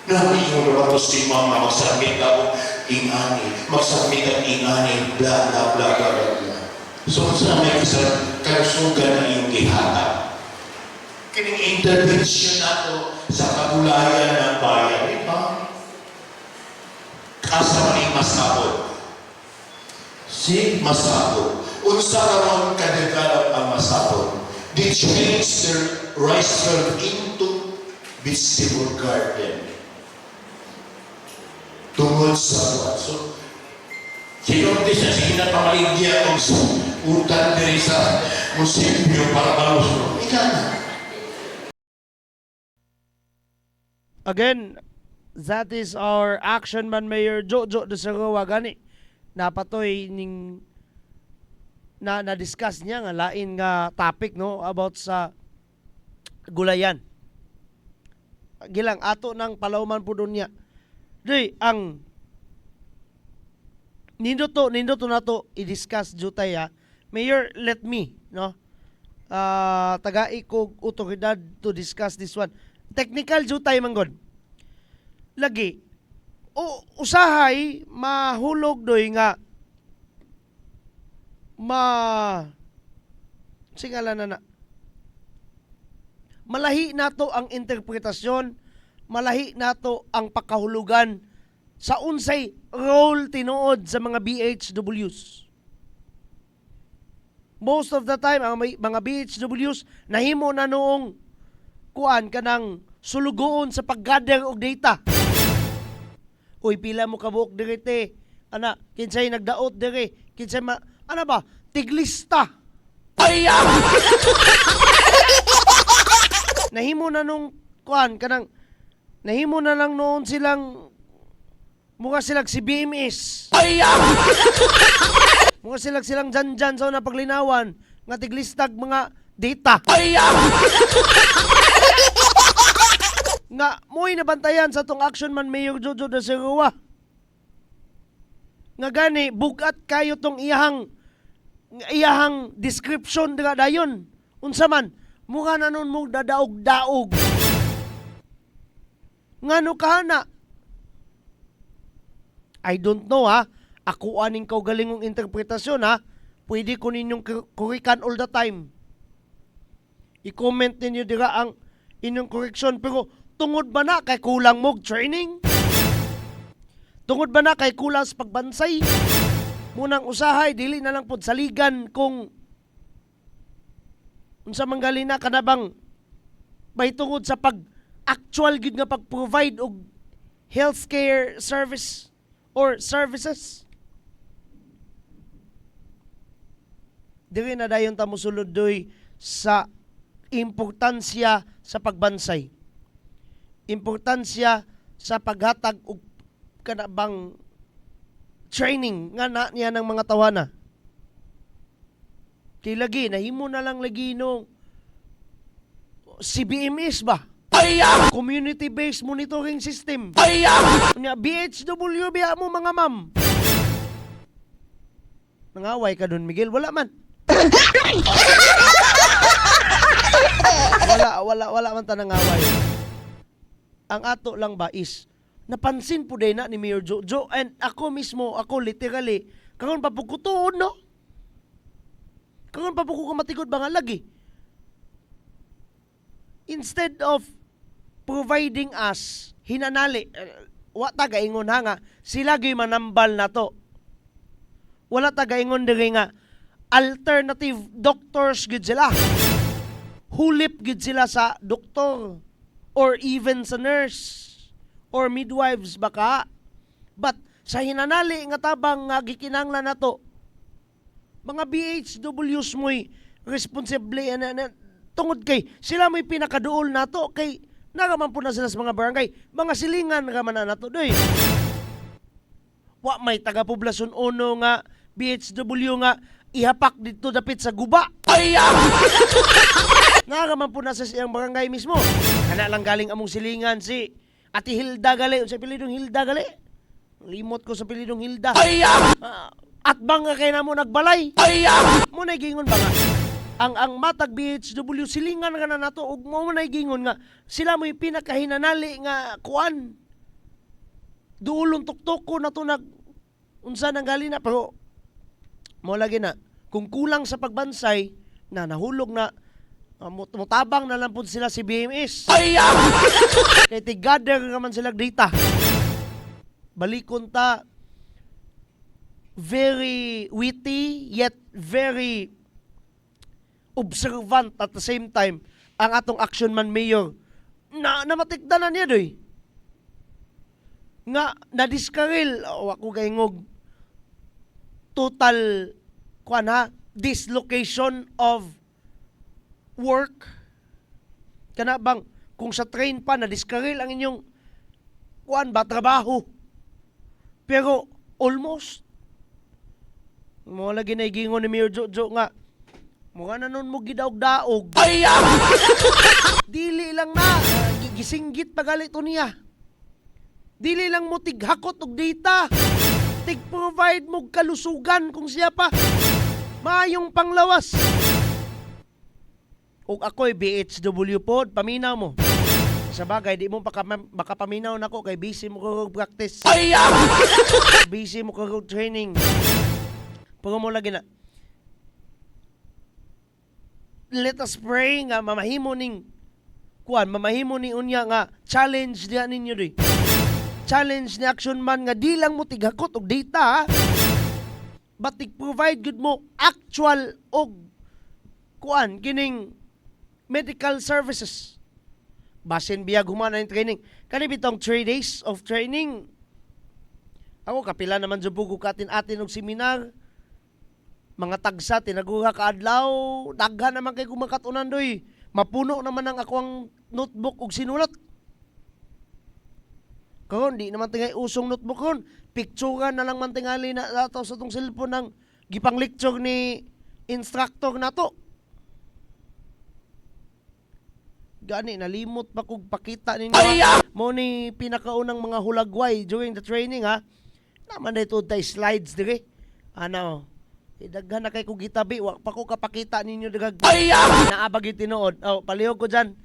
Nabi yung nabatos si Ma'am na magsabit ako ingani, magsabit ang ingani, bla bla bla bla bla. So, sa may kalusugan na yung gihatag. Kining intervention nato sa kabulayan ng bayan, di ba? Asa man yung masabot. Si masabot. Unsa karon ka-develop ang masabot. They change their rice field into vegetable garden. Tungkol sa buwan. So, sinunod siya, sige na pamaligya kung utan diri sa munisipyo para malusog. Ika na. Again, that is our action man Mayor Jojo Dasagawa gani. Napatoy ning na-discuss niya nga lain nga topic no about sa gulayan. gilang ato ng palawman po doon niya. Doy, ang Nindot to na to i-discuss jutay ha. Mayor, let me, no? Tagai ko otoridad to discuss this one. Technical jutay manggod. Lagi, usahay mahulog doy nga singala na malahi nato ang interpretasyon, malahi nato ang pakahulugan sa unsay role tinuod sa mga BHWs. Most of the time, ang mga BHWs nahimo na noong kuan kanang sulugoon sa pag-gather og data. Uy, pila mo kabuok diri te. Ana, kinsay nagdaot diri? Kinsay ana ba? Tiglista. Ay! Nahimo na nung kuan kanang nahimo na lang noon silang mukha silang si BMS. Ay! Mukha silang dyan sa una paglinawan nga tiglistag mga data. Ay! Nga mo'y nabantayan sa tong action man Mayor Jojo de Serua. Nga gani bugat kayo tong iyahang description nga dayon. Unsa man mukha na nun mo dadaog-daog. Ngano kahana? I don't know ha. Ako aning kaugalingong interpretasyon ha. Pwede ko ninyong kurikan all the time. I-comment ninyo dira ang inyong correction. Pero tungod ba na kay kulang mog training? Tungod ba na kay kulang sa pagbansay? Munang usahay, dili na lang pod saligan kung unsa manggali na kanabang may tungod sa pag-actual gid nga pag-provide og healthcare service or services. Dili na dayon ta mosulod doy sa importansya sa pagbansay. Importansya sa paghatag og kanabang training nga na niya ng mga tawana. Kay lagi, nahimo na lang lagi no CBMS ba? Community-based monitoring system. BHW biya mo mga ma'am. Nangaway ka dun, Miguel? Wala man. wala man ta nangaway. Ang ato lang ba is napansin po din na ni Mayor Jojo and ako mismo, ako literally, kangon pa po ko tuon, no? Kangon pa po ko matigod ba nga lagi? Instead of providing us, hinanali, wa taga-ingon ha nga, sila gay manambal na to. Wala taga-ingon diri nga, alternative doctors gid sila. Hulip gid sila sa doktor or even sa nurse or midwives baka. But sa hinanali nga tabang nga gikinanglan nato, mga BHWs mo'y responsibly tungod kay sila mo'y pinakaduol nato kay nagaman po na sila sa mga barangay, mga silingan raman na nato doy. Wa may taga-poblasyon uno nga BHW nga ihapak dito dapit sa guba. Nagaman po na sa siyang barangay mismo. Kana lang galing among silingan si Ate Hilda gali, sa pilidong Hilda gali. Limot ko sa pilidong Hilda. At bang nga kayo na mo nagbalay? Mo na gingon ba nga? Ang matag BHW silingan nga na nato ug mo na gingon nga sila mo'y pinakahinanali nga kuan. Duulong tuktok na to nag unsa nang gali na pero mo lagi na kung kulang sa pagbansay na nahulog na mutabang na lang po sila si BMS. Kaya tigader naman sila data. Balikon ta very witty yet very observant at the same time ang atong action man mayor na matikdanan niya doy nga nadiskaril ako gaingog total kuan ha dislocation of work kana bang kung sa train pa nadiskaril ang inyong kuan ba trabaho pero almost mo lagi na igingon ni Mayor Jojo nga mukha na nun mo gidaog-daog. Dili lang na. gisinggit pagalit to niya. Dili lang mo tighakot og data. Tig-provide mo kalusugan kung siya pa. Maayong panglawas. Ug ako'y BHW pod, paminaw mo. Sa bagay, di mo baka paminaw nako kay busy mo kag practice. Busy mo kag training. Pag mo lagi na. Let us pray nga mamahimo ning mamahimo ni unya nga challenge diha ninyo di. Challenge ni Action Man nga di lang mo tighakot og data ha. But provide good mo actual og kining medical services. Basin biyag humana yung training. Kani bitong 3 days of training. Ako kapila naman jubugo katin atin og seminar. Mga tagsa tinaguha ka adlaw, daghan naman kay kumakatunan doy. Mapuno naman ang akong notebook og sinulat. Karon di naman tingay usong notebook kon. Picturean na lang man tingali na ato sa tong cellphone ng gipang lecture ni instructor nato. Gani nalimot pa kog pakita ninyo. Mo ni pinakaunang mga hulagway during the training ha. Naman dito tay slides dire. Ano? Daghan na kay kog gitabi, wa pa ko kapakita ninyo dagag. Naabag yung tinuod. Oh, palihog ko dyan.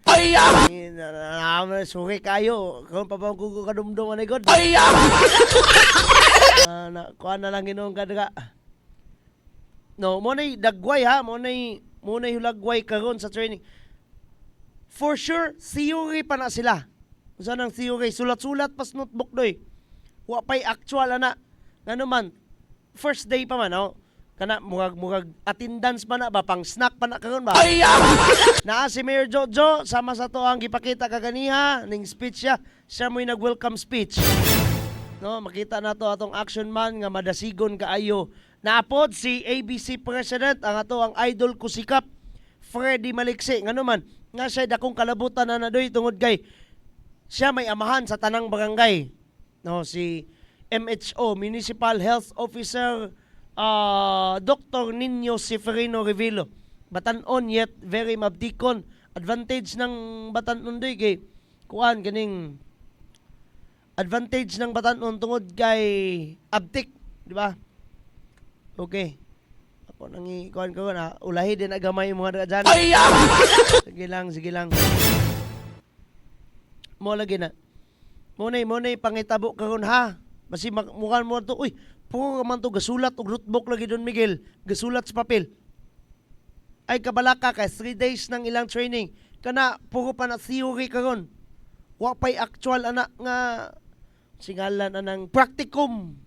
Sorry kayo. Kung pa ba ko kadumdum anay god. Kuha na lang ginoong kadaga. No, mo na dagway ha. Mo na hulagway karon sa training. For sure, theory pa na sila. Saan ang theory? Sulat-sulat pas notebook doy. Wa pa'y actual ana. Nga man, first day pa man, oh. Kana murag attendance pa na ba? Pang snack pa na karon ba? Naa si Mayor Jojo, sama sa to ang gipakita kaganiha, ning speech siya. Siya mo'y nag-welcome speech. No, makita na to atong Action Man nga madasigon kaayo. Naapod si ABC President, ang ato ang idol ko sikap, Freddy Maliksi. Ngano man, nga siya dakong kalabutan na nadoy tungod kay siya may amahan sa tanang barangay. No, si MHO, Municipal Health Officer Dr. Nino Seferino Revilo. Batanon yet very mabdikon. Advantage ng Batanon doy kay ganing advantage ng Batanon tungod kay abtik, di ba? Okay. Ako nangi kuan ko na ulahi din agamay mga daga dyan. Sige lang. Mo lagi na. Monay pangitabo karon ha. Basi mukan mo to, uy, puro man to gasulat og notebook lagi don Miguel, gasulat sa papel. Ay kabalaka kay 3 days ng ilang training. Kana puro pa na theory karon. Wa pay actual ana nga singalan anang practicum.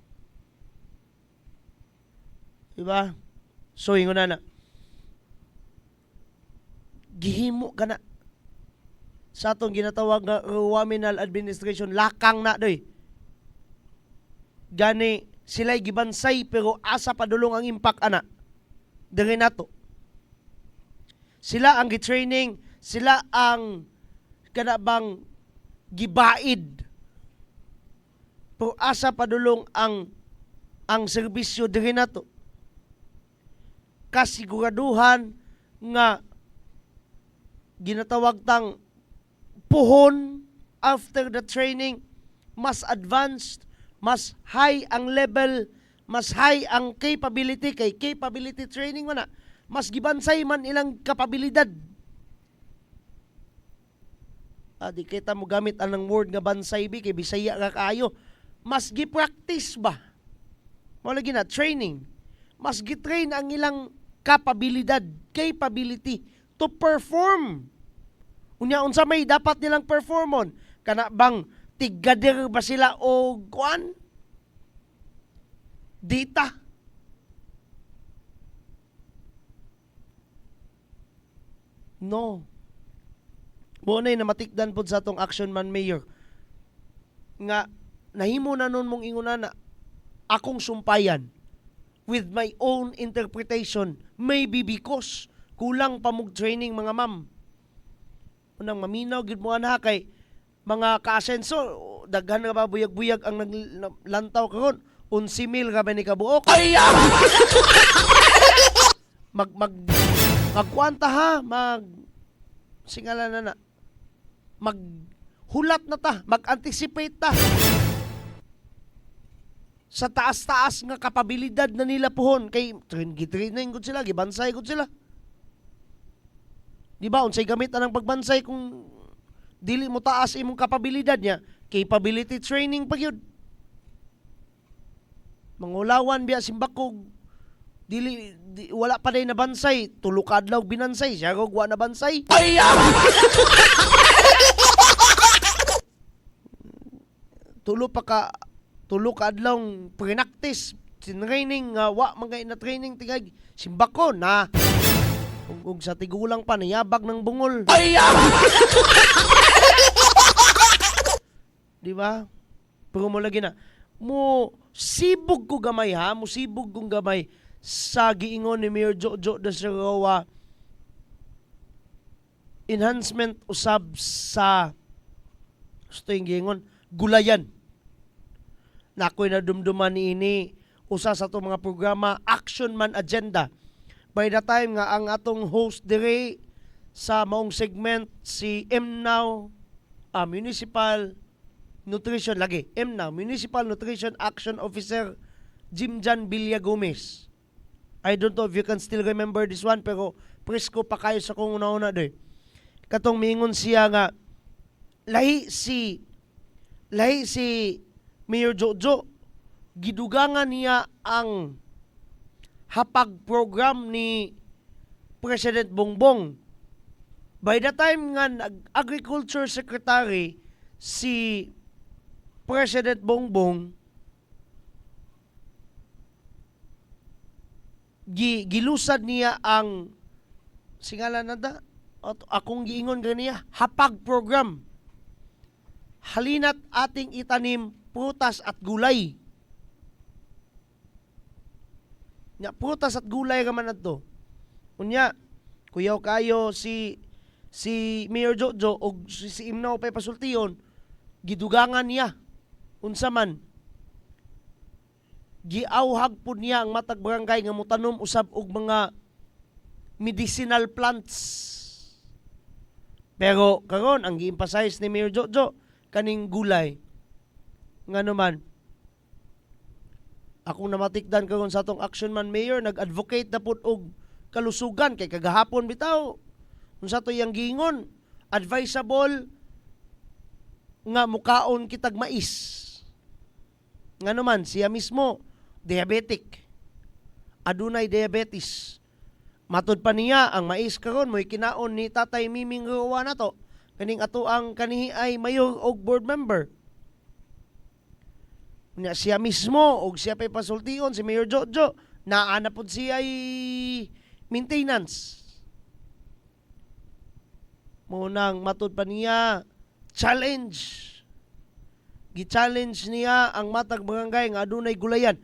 Diba? So ingon na. Gihimo kana sa atong ginatawag nga Ruwaminal Administration lakang na doy. Gani sila'y gibansay pero asa padulong ang impact ana. Diri nato. Sila ang gitraining, sila ang kanabang gibaid. Pero asa padulong ang serbisyo diri nato. Kasiguraduhan nga ginatawag tang puhon after the training, mas advanced, mas high ang level, mas high ang capability, kay capability training man na, mas gibansay man ilang kapabilidad. Di kita mo gamit anang word nga bansay bi, kay Bisaya nga kaayo. Mas gi-practice ba? Wala gina, training. Mas gi-train ang ilang kapabilidad, capability to perform. Unya unsa may dapat nilang performon? Kana bang tigader ba sila o kuan? Data. No. Munay na matikdan pod sa atong Action Man Mayor nga nahimo na nun mong inguna na akong sumpayan with my own interpretation, maybe because kulang pa mong training mga ma'am. Unang maminaw gid mo ana kay mga ka-asenso daghan nga ba buyag-buyag ang naglantaw karon 11,000 ka ba ni kabuok. magkwanta ha, singalan na maghulat Hulat na ta, mag-anticipate ta sa taas-taas nga kapabilidad na nila pohon kay gitraining gud sila, gibansay gud sila. Di ba unsay gamit anang pagbansay kung dili mo taas imong kapabilidad niya, capability training pa gyud. Mangulawan biya simbakog wala pa day nabansay, tulo ka adlaw binansay, siya kog wa nabansay. tulo ka adlaw pre-practice training wa mga na training tigag simbako na ug sa tigulang pa niyabag ng bungol. Di ba? Pero mo lagi na mo sibog ko gamay ha, mo sibog kong gamay sa giingon ni Mayor Jojo de Serroa enhancement usab sa gusto yung giingon gulayan na ako'y nadumduman ini usa sa itong mga programa Action Man Agenda. By the time nga ang atong host dire sa maong segment si MNOW Municipal Nutrition lagi MNOW Municipal Nutrition Action Officer Jimjan Villa Gomez. I don't know if you can still remember this one pero presko pa kayo sa kung una-una doy. Katong miingon siya nga lahi si Mayor Jojo gidugangan niya ang hapag program ni President Bongbong. By the time nga Agriculture Secretary si President Bongbong gilusad niya ang singalan na da akong giingon ganiya hapag program. Halina't ating itanim prutas at gulay. Nya prutas at gulay ra man adto. Unya kuyaw kayo si Mayor Jojo og si Imnaw pay pasultiyon gidugangan niya unsa man giawhag pud niya ang matag barangay nga motanom usab og mga medicinal plants. Pero karon ang gi-emphasize ni Mayor Jojo kaning gulay. Nga naman akong namatikdan karon sa atong Action Man Mayor nag-advocate na pud og kalusugan kay kagahapon bitaw unsa to yang giingon advisable nga mukaon kitag mais. Nga naman siya mismo diabetic. Adunay diabetes. Matud pa niya ang mais karon mo'y kinaon ni Tatay Miming Roa na to. Kaning ato ang kanihi ay mayor og board member. Nya siya mismo og siya pay pasultion si Mayor Jojo naa na pud siya ay maintenance. Munang matud pa niya challenge. Gi-challenge niya ang matag barangay nga adunay gulayan.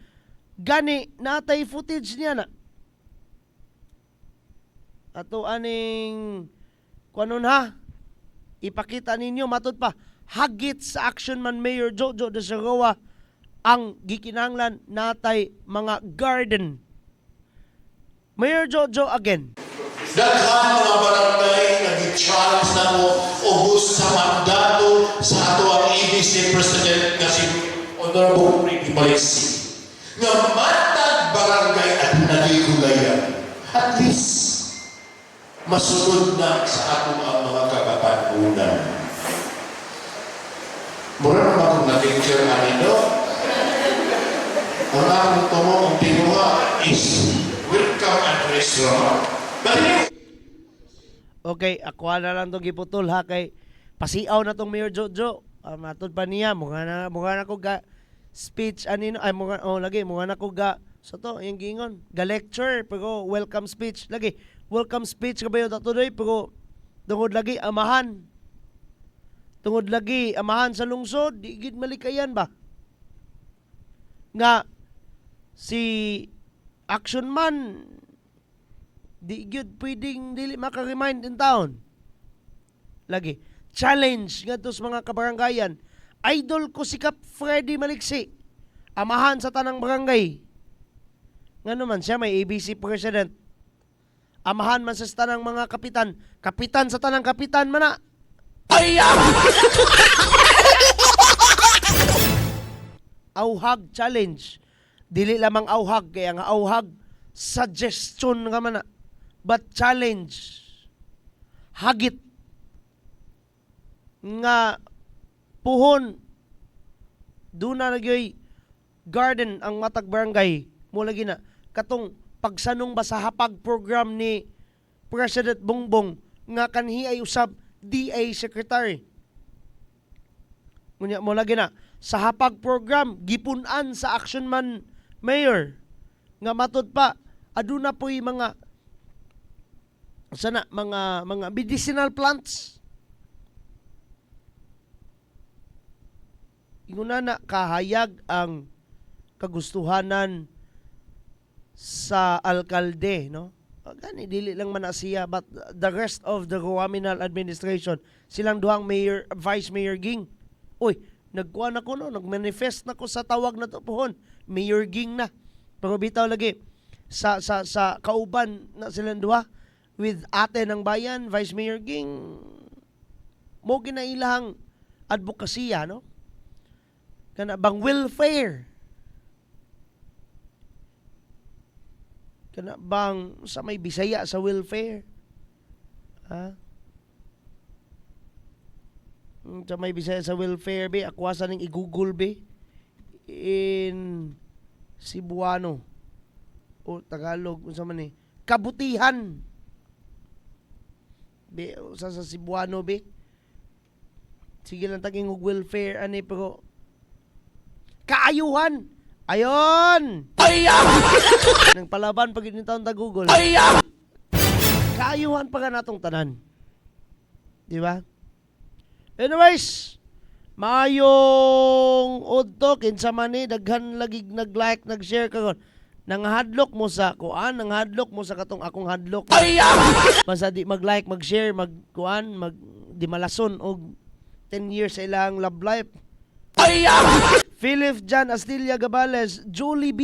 Gani natay footage niya na. Ato aning kuanon ha. Ipakita ninyo matud pa hagit sa Action Man Mayor Jojo de Serroa ang gikinahanglan natay mga garden. Mayor Jojo again. Daghan mga barangay nag-challenge na mo ubos sa mandato sa ato ang ABC President nga si Honorable Ricky Maliksi. Nga matag barangay at nagigulayan. At least, masunod na sa ato ang mga kapatanunan. Mura naman kung na-picture anino, ang akong tomo ang tinuha is welcome and restaurant. Okay, ako na lang itong giputol ha kay pasiaw na tong Mayor Jojo. Matod pa niya, mukha na ko ga speech anino ay mukha na ko ga so to yung gingon ga lecture pero welcome speech lagi. Welcome speech kabayo datoy pero tungod lagi amahan. Tungod lagi amahan sa lungsod, di gid malikayan ba? Nga si Action Man di gyud pwedeng dili maka-remind in town. Lagi challenge ngadto sa mga kabarangayan. Idol ko si Kap Freddy Maliksi. Amahan sa tanang barangay. Ngano man siya may ABC president. Amahan man sa tanang mga kapitan. Kapitan sa tanang kapitan man na. Auhag challenge. Dili lamang auhag kaya nga auhag suggestion nga man na. But challenge. Hagit nga puhon doon na nagyoy garden ang matag barangay mo lagi na katong pagsanong ba sa hapag program ni President Bongbong nga kanhi ay usab DA Secretary. Ngunya mo lagi na sa hapag program gipunan sa Action Man Mayor nga matud pa aduna po'y mga sana mga medicinal plants. Inguna na kahayag ang kagustuhanan sa alkalde, no? Gani dili lang man na siya but the rest of the Guaminal administration silang duhang mayor, vice mayor Ging. Uy, nagkuha na ko no, nagmanifest na ko sa tawag na to pohon. Mayor Ging na. Pero bitaw lagi sa kauban na silang duha with ate ng bayan, vice mayor Ging. Mo ginailang advokasya, no? Kana bang welfare. Kana bang sa may Bisaya sa welfare. Ha? Sa may Bisaya sa welfare be, akwasa ning i-google be in Cebuano o Tagalog unsa man ni kabutihan be sa Cebuano be. Sige lang taging welfare ani pero kaayuhan. Ayon! Nang palaban pag initaon ta Google. Kaayuhan pa ka natong tanan. Di ba? Anyways, mayong udto kinsa man ni daghan lagi nag-like, nag-share karon. Nanghadlok mo sa kuan, nanghadlok mo sa katong akong hadlok. Basta di mag-like, mag-share, mag-kuan, di malason og 10 years sa ilang love life. Philip Jan Astilla Gabales, Julie B.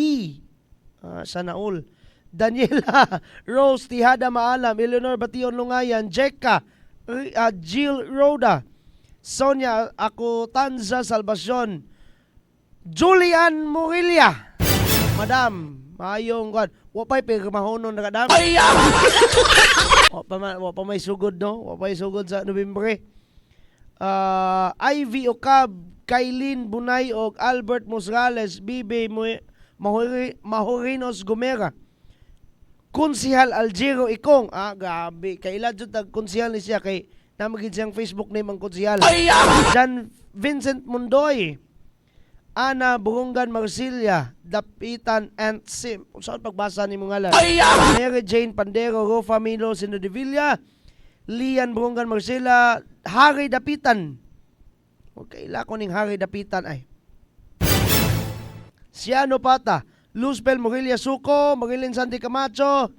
Sana all. Daniela Rose Tihada Maalam, Eleanor Bation Lungayan, Jeka, Jill Rhoda, Sonia Acotanza Salvacion, Julian Murilia. Madam, mayong kwan. Wapay pagmahonon na kadam. Wapa may sugod, no? Wapa may sugod sa Nobyembre. Ivy Ocab, Kailin Bunay og Albert Mosgales, Bibi Mahorinos Gomera, Konsihal Aljero Ikong. Gabi. Kaila dyan tag konsihal ni siya kay namagin siyang Facebook name ang konsihal. Jan Vincent Mundoy, Ana Burungan Marsilia, Dapitan and Sim. Saan pagbasa ni mga ngalan? Mary Jane Pandero, Rofa Milo Sinodevilla, Lian Burungan Marsilia, Harry Dapitan. Okay, lako ning Harry Dapitan ay. Siano Pata, Luzbel Morelia Suco, Marilyn Santi Camacho,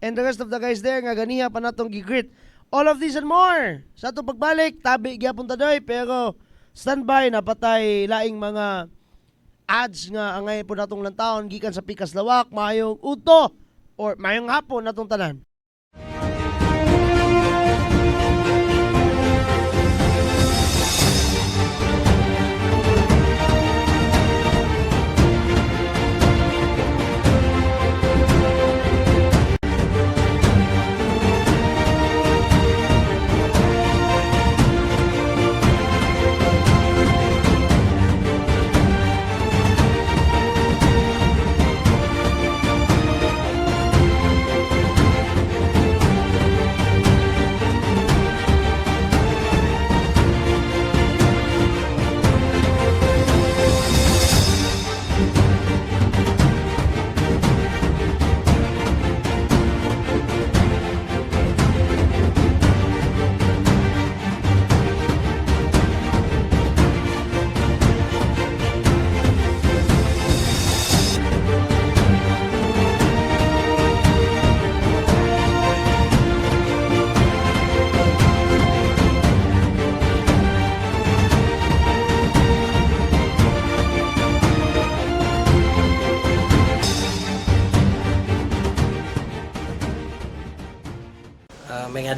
and the rest of the guys there nga ganiha pa natong gigreet. All of this and more. Sa atong pagbalik, tabi gyapon ta doy pero standby na patay laing mga ads nga angay po natong lantawon gikan sa Pikas Lawak, mayong udto or mayong hapon natong tanan.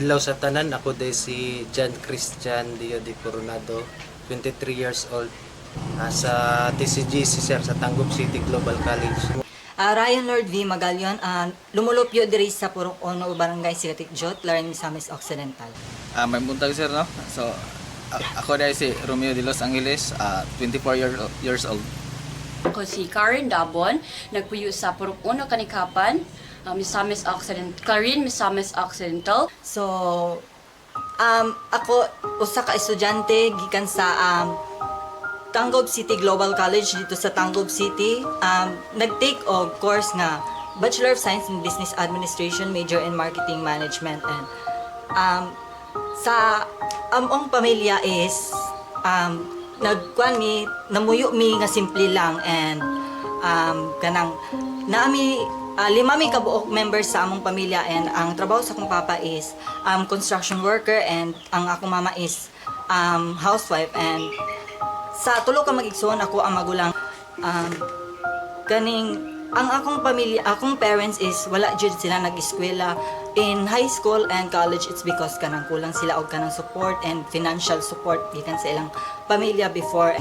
adlaw sa tanan, ako day si John Christian Dio de Coronado, 23 years old. Sa TCGC sir sa Tangub City Global College. Ryan Lord V. Magalion, lumulupyo diri sa Purok Ono, Barangay Sigatikjot, Laring Misamis Occidental. May buntag sir, no? So, ako dahil si Romeo de Los Angeles, 24 years old. Ako si Karen Dabon, nagpuyo sa Purok Ono, Kanikapan, Misamis Occidental, Clarin, Misamis Occidental. So, ako, usa ka estudyante, gikan sa Tangub City Global College dito sa Tangub City. Nag-take og course nga Bachelor of Science in Business Administration, major in Marketing Management. And sa among pamilya is nagkuan mi, namuyo mi nga simple lang, and kanang naami 5 mi kabuok members sa among pamilya, and ang trabaho sa akong papa is construction worker, and ang akong mama is housewife. And sa tulo ka mag-igsoon, ako ang magulang. Ang akong pamilya, akong parents is wala jud sila nag-eskwela in high school and college. It's because kanang kulang sila og kanang support and financial support gikan sa ilang pamilya before.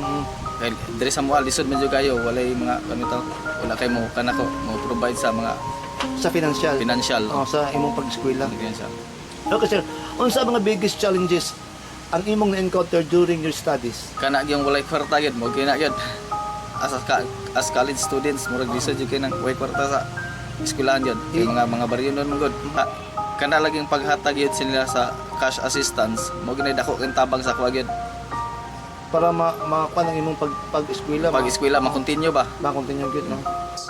Diri sa mga lisod medyo kayo, walay mga kanito, wala kay mo kanako mo provide sa mga sa financial. Sa imong pag-eskwela. Okay sir, unsa mga biggest challenges ang imong na-encounter during your studies? Kana gyung walay kwarta gyud mo kina gyud. As college students, murag lisod gyud kay nang walay kwarta sa eskwelahan gyud. Kay mga baryonon mo gud. Kana laging paghatag gyud sila sa cash assistance, mo ginay dako kang tabang sa kuha gyud. Para makuha ang imong pag-eskwela. Pag-eskwela ma-continue ba? Ma-continue gyud, no?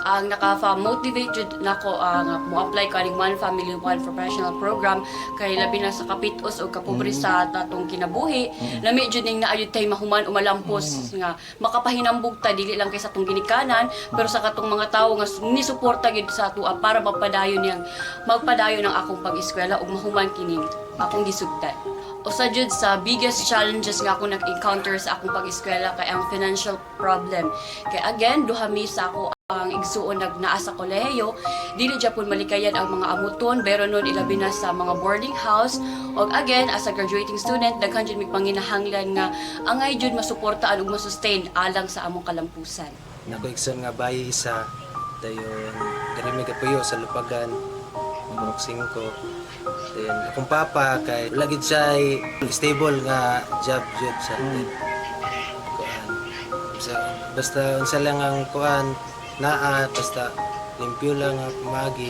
Ang naka-motivate nako ang mo-apply kaning One Family One Professional Program kay labi na sa kapitos o kapobre sa tatong kinabuhi. Lami jud ning naayod tay mahuman umalampos nga makapahinambog ta dili lang kay sa atong ginikanan pero sa katong mga tawo nga ni suporta gid sa atoa para magpadayon ng akong pag-eskwela ug mahuman kining akong gisugdan. Usa jud sa biggest challenges nga ako nag-encounter sa akong pag-eskwela kay ang financial problem. Kay again, duha mi sa ako ang igsuon naa sa kolehiyo, dili Japon malikayan ang mga amuton, pero nun ilabi na sa mga boarding house. Og again, as a graduating student, daghan jud mig panginahanglan nga angay jud masuportaan ug masustain alang sa among kalampusan. Nako igsoon nga bayi isa dayon diri mi kapuyo sa Lupagan, Purok 5. Then akong papa kay wala gid siya stable nga job jud sa kuan. Basta unsa lang ang kuan naa, basta limpyo lang ang pamagi.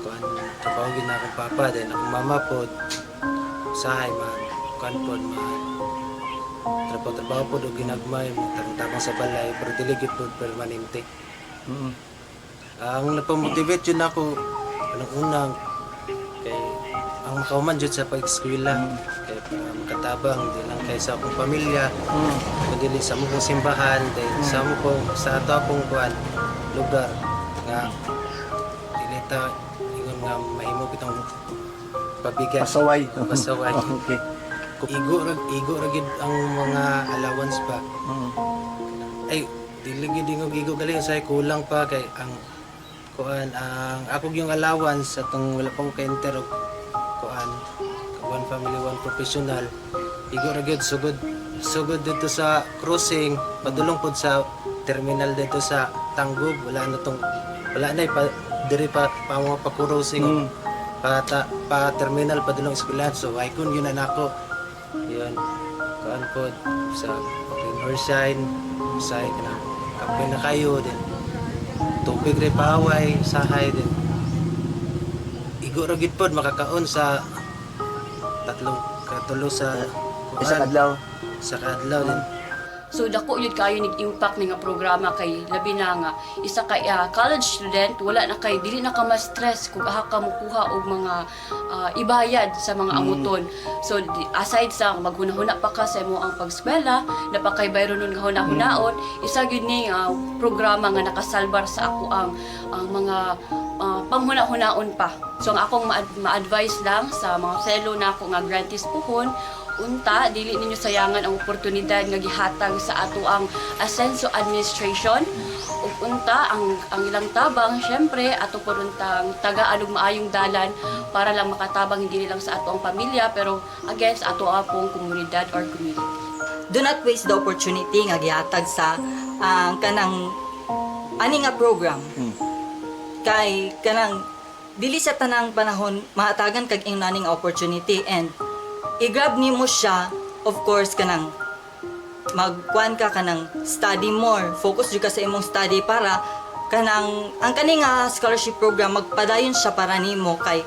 Kuan trabaho gid na akong papa, then akong mama pod sahay man kuan pod trabaho pod og ginagmay tabang sa balay pero dili gid pod permanente. Ang napamotivate yun ako unang kay ang makauman jud sa pag-eskwela kay para makatabang di lang kay sa akong pamilya kundi sa among simbahan sa among sa ato akong kuan lugar nga dili ta ingon nga mahimo kitong pabigat pasaway. Okay. Igo ra gid ang mga allowance pa. Ay dili gid igo gali say kulang pa kay ang kuan ang ako yung allowance sa tong wala pang ka-enter og kuan One Family One Professional igo ra gyud sugod dito sa crossing padulong pod sa terminal dito sa Tangub wala na diri pa mga pa-crossing pa terminal padulong eskwelahan so ay kun yun na nako yun kuan pod sa Northside sa kana kape na kayo din tubig rin paway, sahay din. Igo ra gid pod makakaon sa katulo sa Isa kadlaw din. So dako yun kayo nag-impact nga programa kay labi na nga isa kay college student wala na kay dili na ka ma-stress kung aha ka mukuha og mga ibayad sa mga amuton. So aside sa maghunahuna pa ka sa imo ang pag-eskwela napakay bayro nun nga hunahunahon isa gyud ni programa nga nakasalbar sa ako ang mga panghuna-hunaon pa. So ang akong ma-advise lang sa mga selo na ako nga grantees puhon Unta, dili ninyo sayangan ang oportunidad nga gihatag sa ato ang Asenso Administration. Ug unta, ang ilang tabang, syempre, ato po untang tagaan og maayong dalan para lang makatabang hindi lang sa ato ang pamilya, pero again, sa ato apong komunidad or community. Do not waste the opportunity nga gihatag sa kanang ani nga program. Kay kanang dili sa tanang panahon mahatagan kag ing naning opportunity, and i-grab nimo siya, of course, kanang magkuan ka kanang study more, focus jud ka sa imong study para kanang ang kani nga scholarship program magpadayon siya para nimo. Kay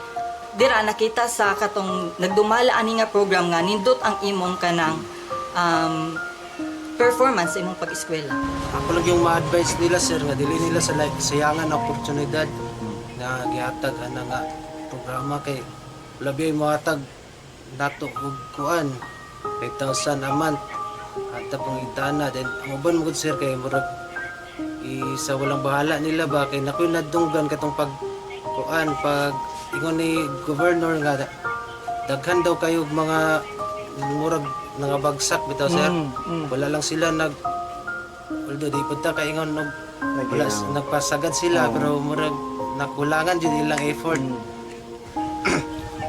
dira nakita sa katong nagdumala ani nga program nga nindot ang imong kanang performance sa imong pag-eskwela. Ako lang yung ma-advise nila, sir, nga dili nila sa sayangan na oportunidad na gihatag ana nga programa. Kay labi mo hatag nato og kuan 5,000 a month at pang itana, then ang uban mo gud, sir, kay murag isa walang bahala nila ba kay nakoy nadunggan katong pag kuan pag ingon ni governor nga daghan daw kayo og mga murag nangabagsak bitaw, sir. Wala lang sila although di punta kay ingon og wala nagpasagad sila, pero murag nakulangan jud ilang effort.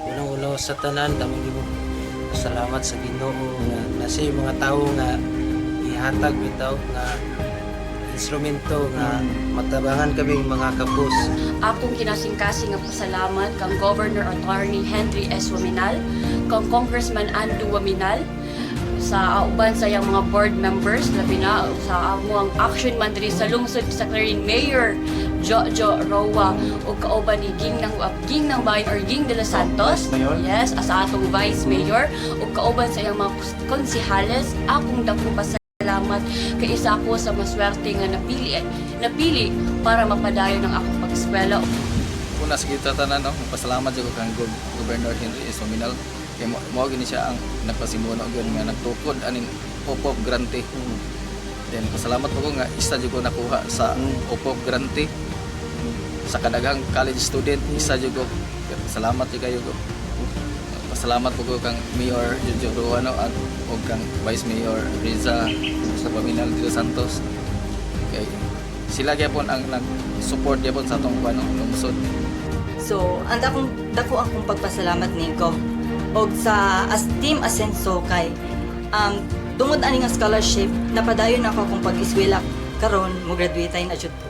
Unang-una sa tanan, damong gimo salamat sa Ginoo nga nasa mga tawo nga ihatag bitaw nga instrumento nga matabangan kaming mga kapos. Akong kinasingkasing nga pasalamat kang Governor Attorney Henry S. Waminal, kang Congressman Andu Waminal, sa uban sa iyang mga board members, labi na sa amuang action man diri sa lungsod sa Clarin, Mayor Jojo Roa, o kauban ni Ging ng Bayan or Ging de los Santos, yes, as atong Vice Mayor, o kauban sa iyang mga konsihales. Akong dakong pasalamat kay isa ako sa maswerte nga napili para mapadayon ang akong pag-eskwela. Una sa kita tanan, no, pasalamat jud ko kang Governor Henry S. Waminal. Kaya mo gini siya ang nagpasimuno gyud nga nagtukod aning OPOP grante. Then pasalamat po ko nga isa jud ko nakuha sa OPOP grante sa kadaghang college student, isa jud ko. Salamat jud kayo ko. Pasalamat po ko kang Mayor Jojo Ruano at og kang Vice Mayor Riza sa Waminal de los Santos. Kay sila gyapon ang nag-support gyapon sa atong lungsod. So, dako akong pagpasalamat ningko og sa Team Asenso kay tungod ani nga scholarship napadayon ako akong pag-eskwela karon mo graduate na jud ko.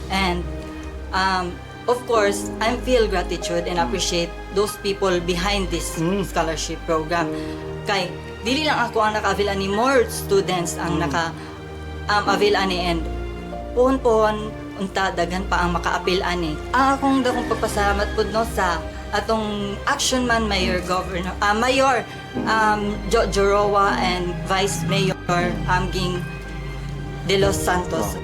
And of course, I feel gratitude and appreciate those people behind this scholarship program. Kay dili lang ako ang naka-avail ani, more students ang naka-avail ani, and pohon-pohon unta daghan pa ang maka-appeal ani. Akong dakong pagpasalamat pud no sa atong action man Mayor Jojo Roa and Vice Mayor Ging de los Santos.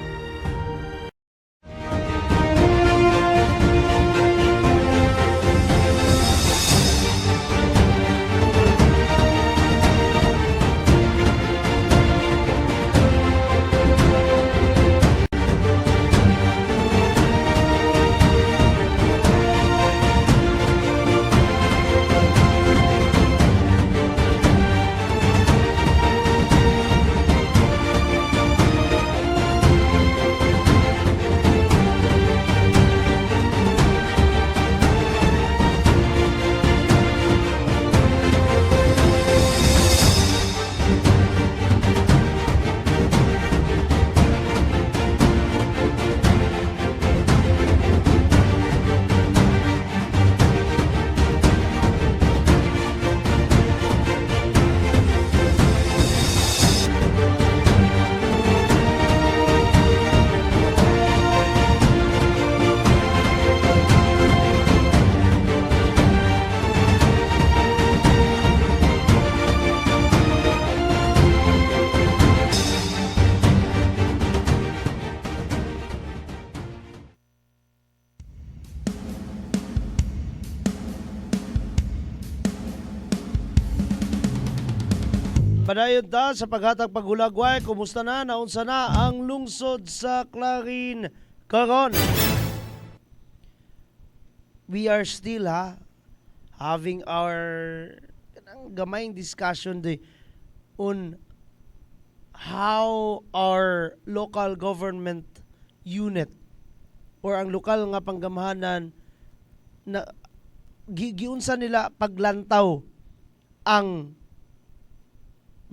Padayon ta sa paghatag paghulagway, kumusta na, naunsa na ang lungsod sa Clarin karon? We are still having our gamayng discussion di on how our local government unit or ang lokal nga panggamhanan na giunsa nila paglantaw ang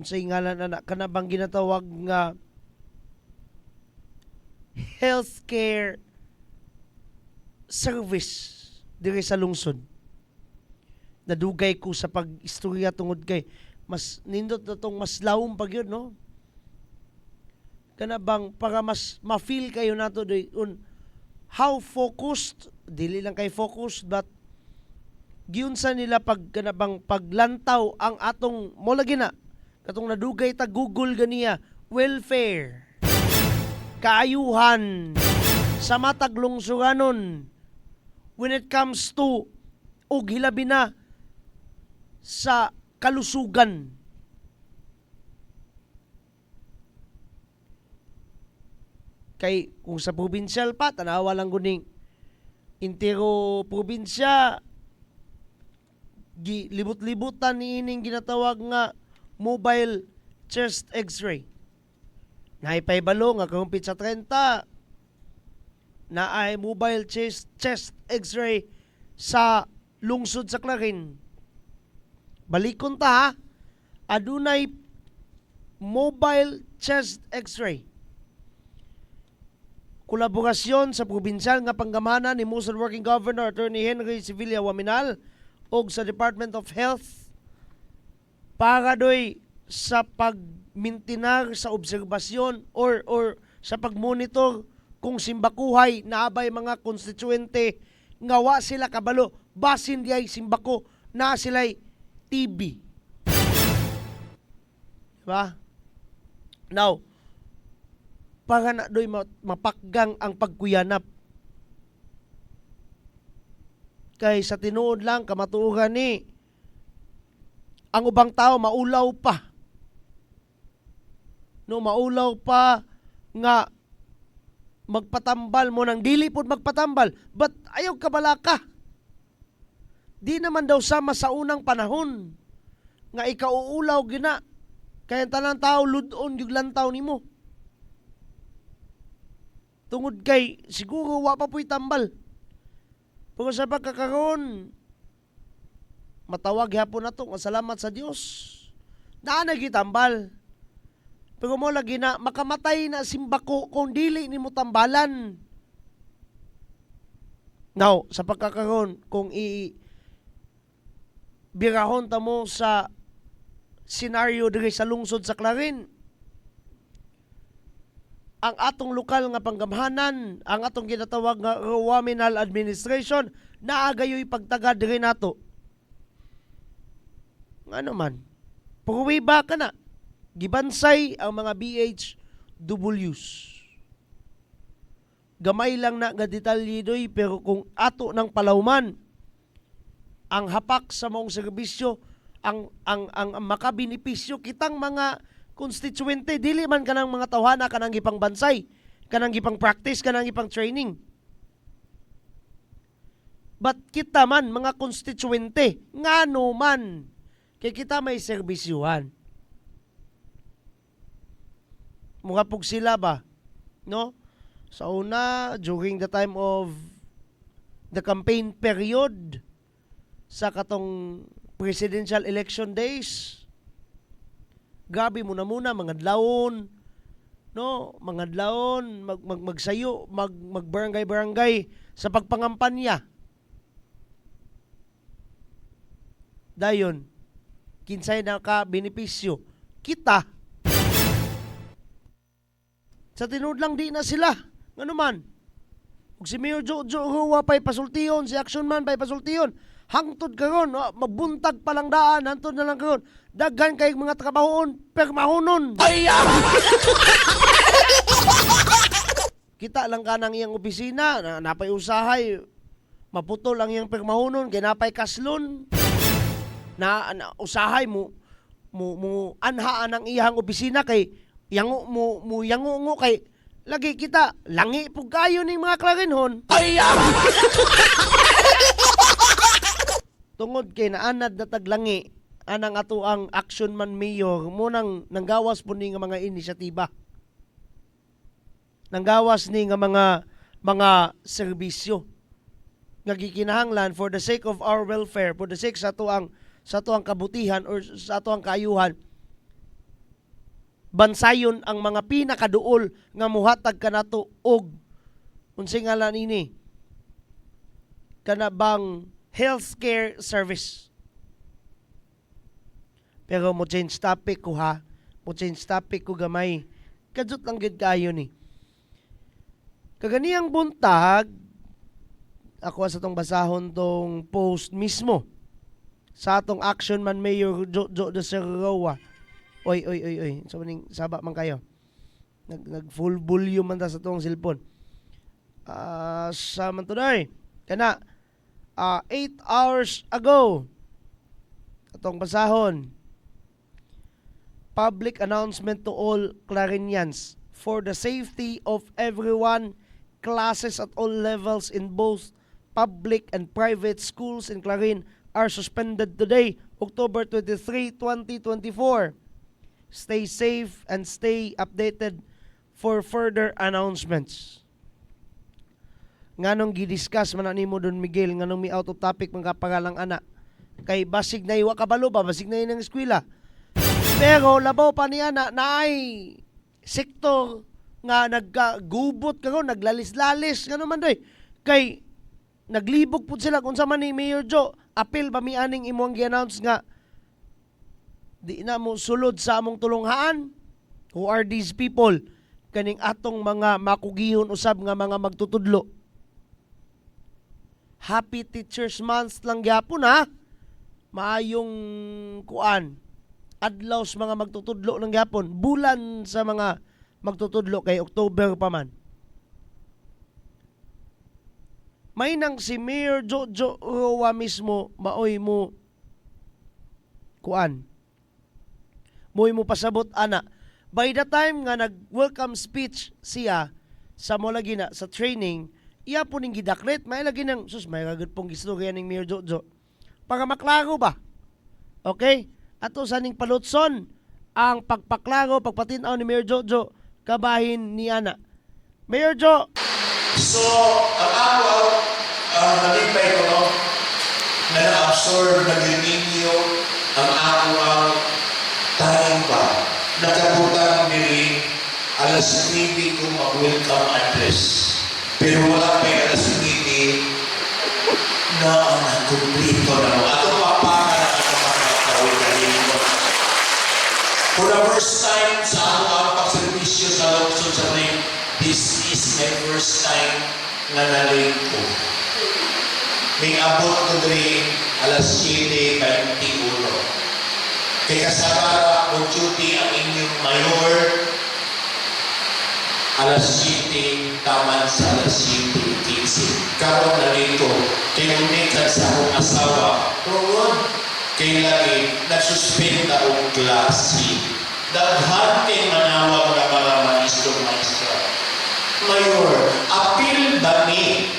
sa ngalan na kanabang ginatawag nga healthcare service diri sa lungsod. Nadugay ko sa pag-istorya tungod kay mas nindot na tong mas lawom pag yun, no? Kanabang para mas ma-feel kayo nato on how focused, dili lang kay focused, but giunsa nila pag kanabang paglantaw ang atong mo lagi na katong nadugay ta Google ganiya welfare kaayuhan sa matag lungsuranon when it comes to og hilabi na sa kalusugan. Kay kung sa provincial pa, tanawa lang guning intero probinsya, libot-libutan ni ining ginatawag nga mobile chest x-ray. Naipay-balo nga kahumpit sa 30, na ay mobile chest x-ray sa lungsod sa Clarin. Balikon ta ha, adunay mobile chest x-ray. Kolaborasyon sa probinsyal nga panggamhanan ni Musod Working Governor Attorney Henry Sevilla Waminal og sa Department of Health para doy sa pagmintinar sa obserbasyon or sa pagmonitor kung simbakuhay naabay mga konstituente nga wa sila kabalo basin diay simbako na sila'y TB. Diba? Now, para na doy mapakgang ang pagkuyanap. Kay sa tinuod lang kamatuoran ni ang ubang tao maulaw pa. No, maulaw pa nga magpatambal mo nang dili pod magpatambal. But ayaw kabala ka. Di naman daw sama sa unang panahon nga ikaw uulaw gina. Kaya tanang tao ludon yung lantaw nimo. Tungod kay siguro wa pa po'y tambal. Pero sa pagkakaroon, matawag hapon na to, salamat sa Diyos. Naanagitambal. Pero mo lagi na, makamatay na simbako kung dili ni mo tambalan. Now, sa pagkakaroon, kung birahon ta mo sa senaryo diri sa lungsod sa Clarin, ang atong lokal nga panggamhanan, ang atong ginatawag nga Waminal Administration, naagayoy pagtagad diri nato. Nga naman, pruwiba ka na, gibansay ang mga BHWs. Gamay lang na nga detalye doy, pero kung ato ng palawman, ang hapak sa mong serbisyo, ang makabinipisyo kitang mga konstituente, dili man kanang mga tawhana kanang gipang bansay, kanang gipang practice, kanang gipang training. But kita man mga konstituente, ngano man kay kita may serbisyuhan. Mga pug sila ba, no? Sa una, during the time of the campaign period sa katong presidential election days, grabe muna mga dlaon, no, mga dlaon magsayo, magbarangay sa pagpangampanya. Dayon kinsay na ka benepisyo kita. Sa tinud lang di na sila. Ngano man? Ug si Mayor Jojo huwa pay pasultiyon, si Action Man pay pasultiyon. Hangtod karon, mabuntag pa lang daan, hangtod na lang karon. Daghan kay mga trabahoon, permahonon. Kita lang kanang iyang opisina, napay usahay, maputol ang iyang permahonon, kay napay kaslon. Na usahay mo anhaan ang iyang opisina kay yango mo yango kay lagi kita langi pug kayo ning mga Clarinhon. Tungod kay naanad na taglangi anang ato ang action man mayor munang nanggawas po ni nga mga inisyatiba. Nanggawas ni nga mga serbisyo nga gikinahanglan for the sake of our welfare, for the sake sa ato ang kabutihan or sa ato ang kaayuhan. Bansayon ang mga pinakaduol nga muhatag kanato og unsay ngalan ini kanabang healthcare service. Pero mo change topic ko ha. Mo change topic ko gamay. Kadot lang gid kayo ni. Kaganiyang buntag ako sa tong basahon tong post mismo sa atong action man Mayor Jojo de Serroa. Oy. So maning saba man kayo. Nag full volume man ta sa tong cellphone. Sa man today. Kana 8 hours ago atong basahon. Public announcement to all Clarinians for the safety of everyone. Classes at all levels in both public and private schools in Clarin are suspended today, October 23, 2024. Stay safe and stay updated for further announcements. Nganong gidiscuss man nimo Don Miguel, nganong mi out of topic mga kapangalang ana. Kay basig na iwa kabalo ba, basig na ng eskwela. Pero labaw pa ni ana na ay sektor nga naggubot karon, naglalis-lalis ngano man doy. Kay naglibog pud sila kung sa man ni Mayor Joe, apil ba mi aning imong gi-announce nga di na mo sulod sa among tulunghaan. Who are these people? Kaning atong mga makugihon usab nga mga magtutudlo. Happy Teachers Month lang gyapon ha. Maayong kuan. Adlaw sa mga magtutudlo lang gyapon. Bulan sa mga magtutudlo kay October pa man. May nang si Mayor Jojo Roa mismo maoy mo kuan. Moy mo pasabot ana. By the time nga nag-welcome speech siya sa mo lagi na sa training, iya po ning gidakret, may lagi nang sus may kagud pong istorya ning Mayor Jojo. Para maklaro ba? Okay? Ato sa ning palutson ang pagpaklaro, pagpatinaw ni Mayor Jojo kabahin ni ana. Mayor Jo. So, ang ako nalipay ko no, na na-absorb, nag-renew ang ako ang time ba. Nakabutang nili alas 9 ko mag-welcome address. Pero wala pa yung alas 9 na ang nagkumplito na mo. Ato papaka na kapagkakawin na mo. For the first time sa ako ang pagservisyo sa Longson sa ring, this is my first time na naling ko. May abot ko rin alas 7:21. Kay kasabara o duty ang inyong mayor alas 7 taman sa alas 7:15. Karon naling ko, kinunikan sa akong asawa, turon, kay lagi nagsuspend ang klase. Daghan kay manawag na mga maestro-maestra. Mayor, apil ba ni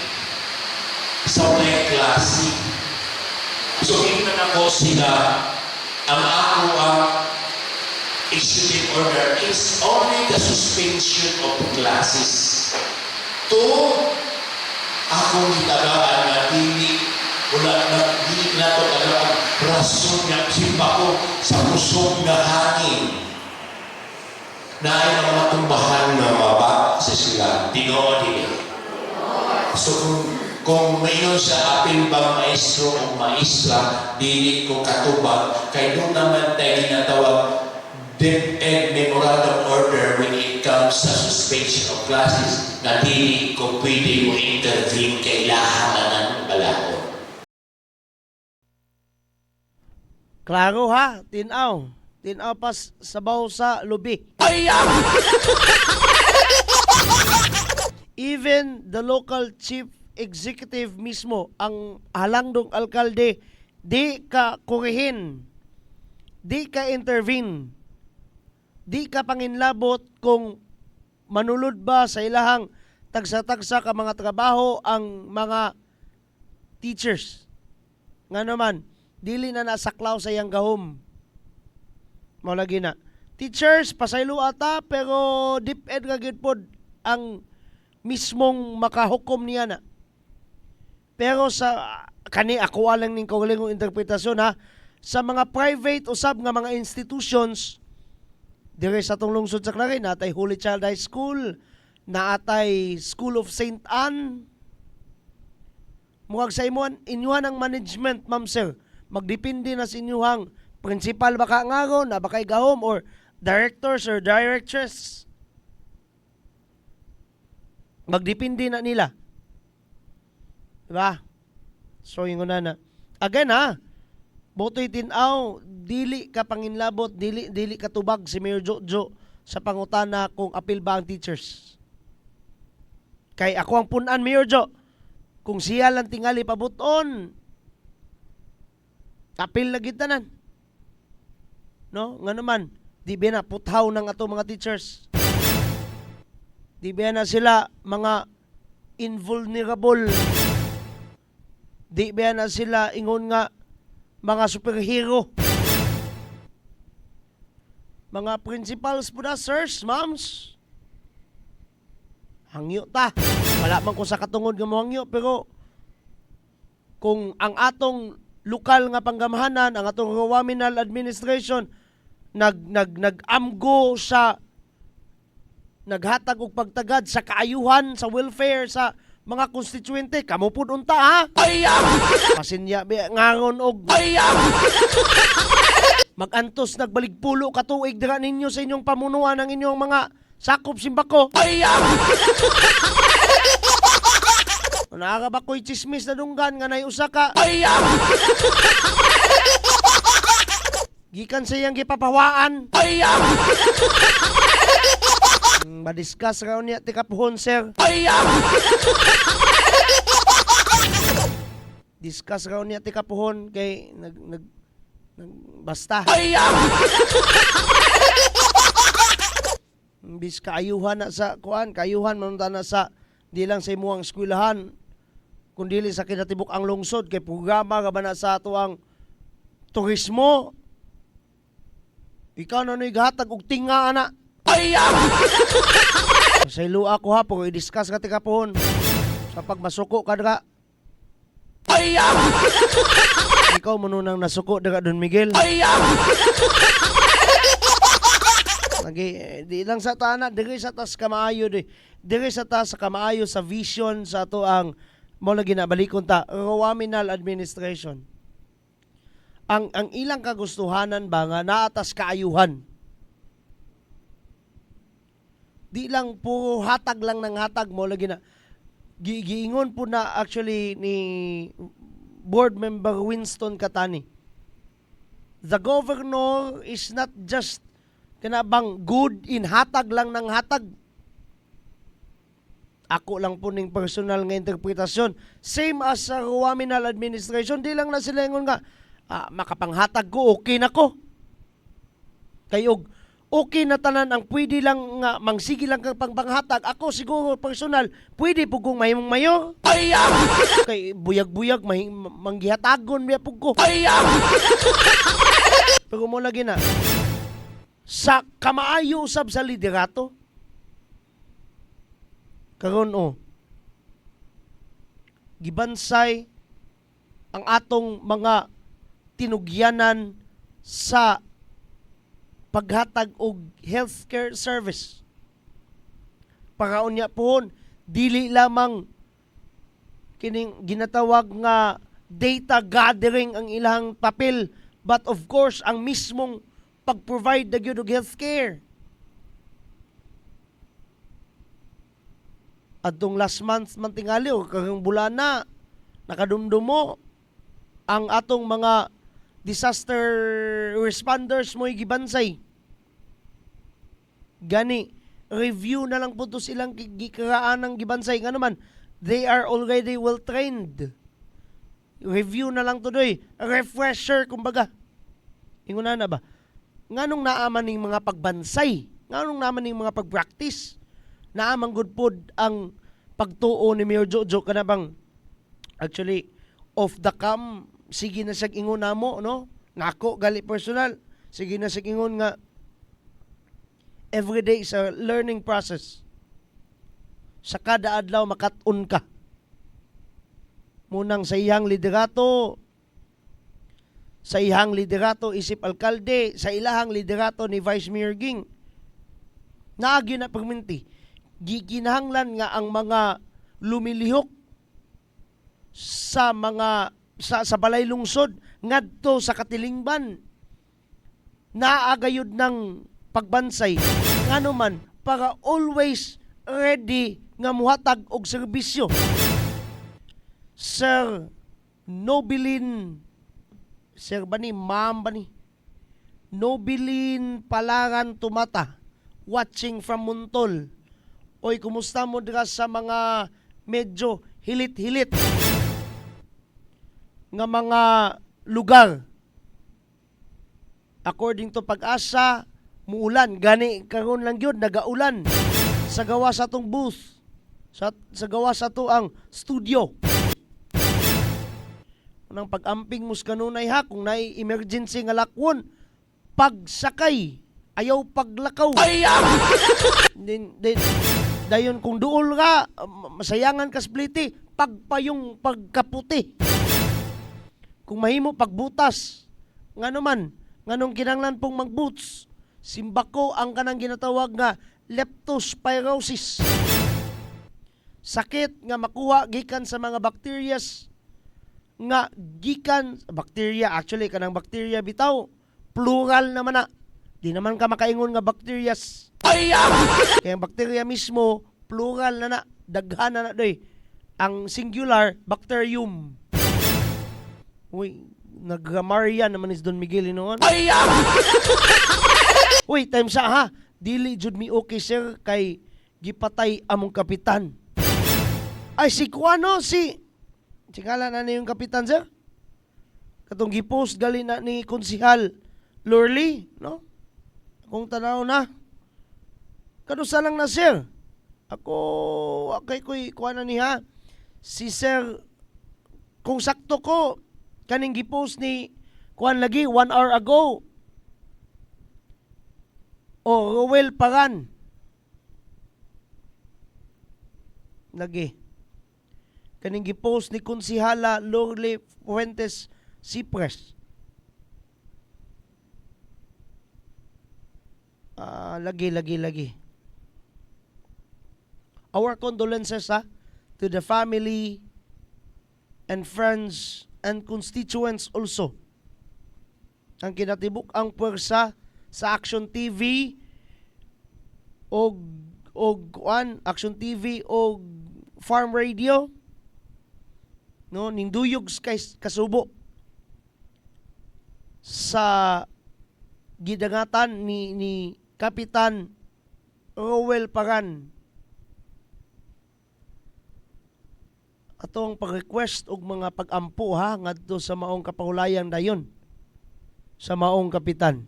sa may klase? So, hingnan ako sila, ang ako ang executive order is only the suspension of classes. To, akong itagaan na wala na di na to talagang rason ng simba ko sa pusong na hangin na ay mga tumbahan na mababa sa sila tinood. So kung mayroon sa apil bang maestro o maestra dili ko katubag kay doon naman tayo ginatawag DepEd Memorandum Order when it comes sa suspension of classes na dili ko pwede mo intervene kay lahaman ng balakon. Klaro ha, tinaw. Tinaw pas sabaw sa lubi. Even the local chief executive mismo, ang halangdong alkalde, di ka kurihin, di ka intervene, di ka panginlabot kung manulod ba sa ilahang tagsa-tagsa ka mga trabaho ang mga teachers. Nga naman, dili na nasaklaw sa iyang gahom. Mao lagi na. Teachers, pasaylo ata, pero deep ed nga gyud pod ang mismong makahukom niya na. Pero sa kani ako lang ning kaugalingong interpretasyon ha, sa mga private usab nga mga institutions dire sa atong lungsod sa Clarin, natay Holy Child High School, naatay School of St. Anne. Murag sa inyuhan ang management, ma'am sir, magdepende na sa inyuhang principal baka ngaron, na baka gahom, or directors or directress. Magdepende na nila. Diba? So, yung na. Again ha, boto'y tinaw, dili ka panginlabot, dili ka tubag si Mayor Jojo sa pangutana kung apil ba ang teachers. Kay ako ang punan, Mayor Jo, kung siya lang tingali pabuton, apil na gitanan. No? Nga naman, di ba na puthaw ng ato mga teachers? Di ba na sila mga invulnerable? Di ba na sila ingon nga mga superhero? Mga principals po na, sirs, moms. Hangyo ta. Wala man ko sa katungod nga mo hangyo, pero kung ang atong lokal nga panggamahanan, ang atong Rawaminal administration nag-amgo sa naghatag og pagtagad sa kaayuhan, sa welfare sa mga konstituente, kamo pud unta ha. Pasinya ngangon og magantos nagbaligpulo ka tuig dira ninyo sa inyong pamunuan ang inyong mga sakop simbako. Naaga ba ko'y chismis na dunggan nga nay usa ka gikan sa iyang gipapawaan. Madiscuss raw niya ti kapuhon, sir. Discuss raw niya ti kapuhon kay basta. Bis kaayuhan na sa kuan, kaayuhan manunta na sa di lang sa imuang eskwelahan, kundi sa kinatibuk ang lungsod kay programa ka ba na sa ato ang turismo. Ikaw na naghatag og tinga ana. Sa ilo ako ha, pag i-discuss ka tika pohon. Kapag masuko ka dira. Ikaw mo nang nasuko dira Don Miguel. Di lang sa tana, diri sa tas kamaayo di. Diri sa tas sa kamaayo sa vision sa ato ang mo lagi na balikon ta, Rawaminal administration. Ang ilang kagustuhanan ba nga naatas kaayuhan. Di lang puro hatag lang ng hatag mo lagi na giingon po na actually ni board member Winston Katani. The governor is not just kanabang good in hatag lang ng hatag. Ako lang po ning personal nga interpretasyon. Same as sa Rawaminal administration, di lang na sila ingon nga makapanghatag ko, okay na ko. Kayog okay na tanan ang pwede lang nga mangsigi lang kang panghatag. Ako siguro personal, pwede po kong mahimong mayor. Kay buyag-buyag manggihatagon biya po ko. Pero mo lagi na sa kamaayo usab sa liderato. Karon gibansay ang atong mga tinugyanan sa paghatag og healthcare service. Paraon niya pohon, dili lamang kining ginatawag nga data gathering ang ilang papel, but of course ang mismong pag-provide na gyud og healthcare. Adtong last month man tingali o karong bulana nakadumdumo ang atong mga disaster responders mo gibansay. Gani review na lang po to silang gikaraan ng gibansay nga naman they are already well trained. Review na lang to doy, refresher kumbaga. Ingon na ba? Nganong naaman ning mga pagbansay? Nganong naaman ning mga pagpractice? Naamang good pod ang pagtuo ni Mayor Jojo kanabang actually off the cam sige na sa ingon namo, no? Nako gali personal. Sige na sa ingon nga every day is a learning process. Sa kada adlaw makat-on ka. Munang sa iyang liderato, isip alkalde, sa ilahang liderato ni Vice Mayor Ging. Naagyo na pagminti. Gikinahanglan nga ang mga lumilihok sa mga sa balay lungsod ngadto sa katilingban naagayod ng pagbansay ngano man para always ready nga muhatag og serbisyo. Sir Nobilin Ma'am Nobilin Palaran Tumata, watching from Muntol. Oy, kumusta mo dira sa mga medyo hilit-hilit nga mga lugar? According to Pag-asa, muulan. Gani karon lang yun, nagaulan. Sa gawa sa tong booth. Sa gawa sa to ang studio. Nang pag-amping mus kanunay ha, kung naay emergency nga lakwon, pagsakay, ayaw paglakaw. Dayon kung duol ka, masayangan ka spliti, pagpayong pagkaputi. Kung mahimo pagbutas, ngano man, nganong kinanglan pong magboots, simbako ang kanang ginatawag nga leptospirosis. Sakit nga makuha gikan sa mga bacterias nga gikan bacteria, actually kanang bacteria bitaw plural naman na. Di naman ka makaingon nga bacterias. Kaya ang bacteria mismo plural na daghan na doy. Ang singular bacterium. Uy, nag-grammarian naman is Don Miguel inoon. Uy, time sa ha. Dili jud mi okay sir kay gipatay among kapitan. Ay si Kuano Singala na yung kapitan sir. Katong gipost gali na ni Konsihal Lorly, no? Kung tanaw na. Kanusa lang na sir. Ako ko'y kuha na niya. Si sir, kung sakto ko, kaning gipost ni kuhan lagi 1 hour ago. O Rowel Paran. Lagi. Kaning gipost ni Konsihala Lorly Fuentes Cipres. Lagi. Our condolences to the family and friends and constituents also. Ang kinatibuk ang puwersa sa Action TV og Action TV og Farm Radio, no, ninduyog kay kasubo sa gidangatan ni Kapitan Rowel Paran. Atong pag-request og mga pag-ampo ngadto sa maong kapahulayan dayon sa maong kapitan.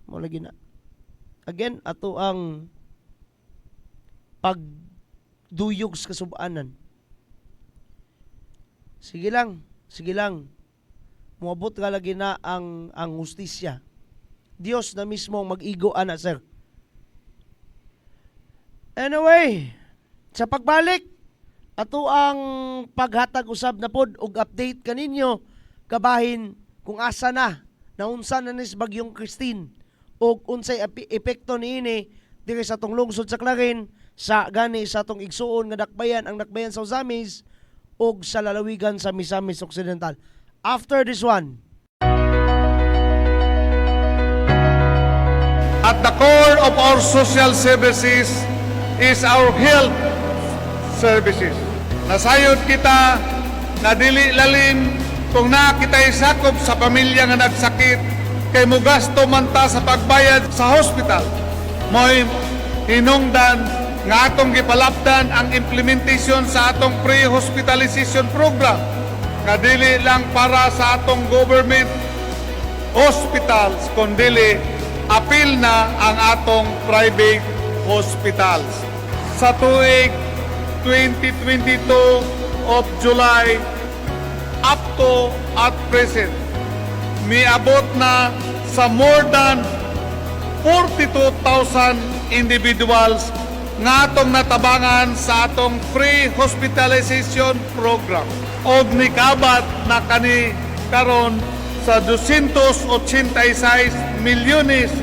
Mo lagi na. Again, ato ang pagduyog sa kasubanan. Sige lang. Muabot ka lagi na ang hustisya. Diyos na mismo mag-igo ana sir. Anyway, sa pagbalik, ato ang paghatag usab na pod og update kaninyo kabahin kung asa na naunsa na nis bagyong Christine og unsay epekto niini diri sa tong lungsod sa Clarin sa gani sa tong igsuon nga dakbayan ang dakbayan sa Ozamis og sa lalawigan sa Misamis Occidental. After this one, at the core of our social services is our health services. Nasayod kita na dili lalim kung na kita'y sakop sa pamilya nga nagsakit kay mugasto man ta sa pagbayad sa hospital. Mo'y hinungdan nga atong gipalapdan ang implementation sa atong pre-hospitalization program nga dili lang para sa atong government hospitals kundi apil na ang atong private hospitals. Sa tuig 2022 of July, up to at present, miabot na sa more than 42,000 individuals nga atong natabangan sa atong free hospitalization program. Og nikabat na kani karon sa 286 milyones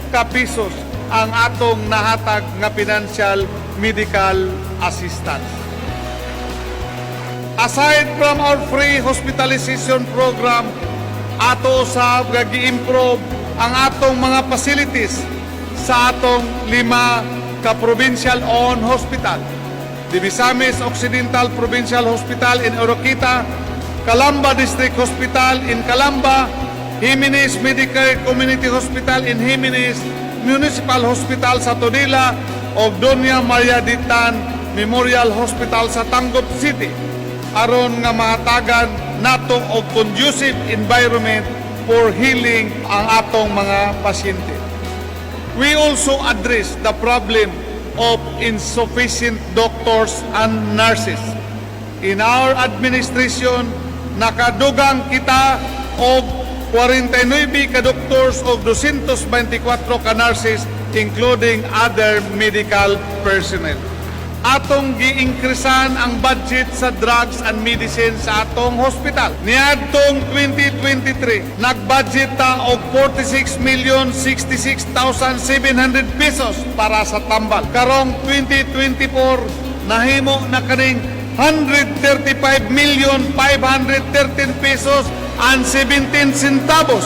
ka pesos ang atong nahatag nga financial medical assistance. Aside from our free hospitalization program, ato usab nga gi-improve ang atong mga facilities sa atong 5 ka provincial-owned hospital. Divisamis Occidental Provincial Hospital in Oroquita, Calamba District Hospital in Calamba, Jimenez Medical Community Hospital in Jimenez, Municipal Hospital sa Todila, o Doña Maria Ditan Memorial Hospital sa Tangub City, aron nga mahatagan nato og conducive environment for healing ang atong mga pasyente. We also address the problem of insufficient doctors and nurses. In our administration, nakadugang kita og 49 ka doctors o 224 ka nurses, including other medical personnel. Atong gi-increasean ang budget sa drugs and medicine sa atong hospital. Niadtong 2023, nag-budget ta og 46,066,700 pesos para sa tambal. Karong 2024, nahimo na kaning 135,513 pesos and 17 centavos.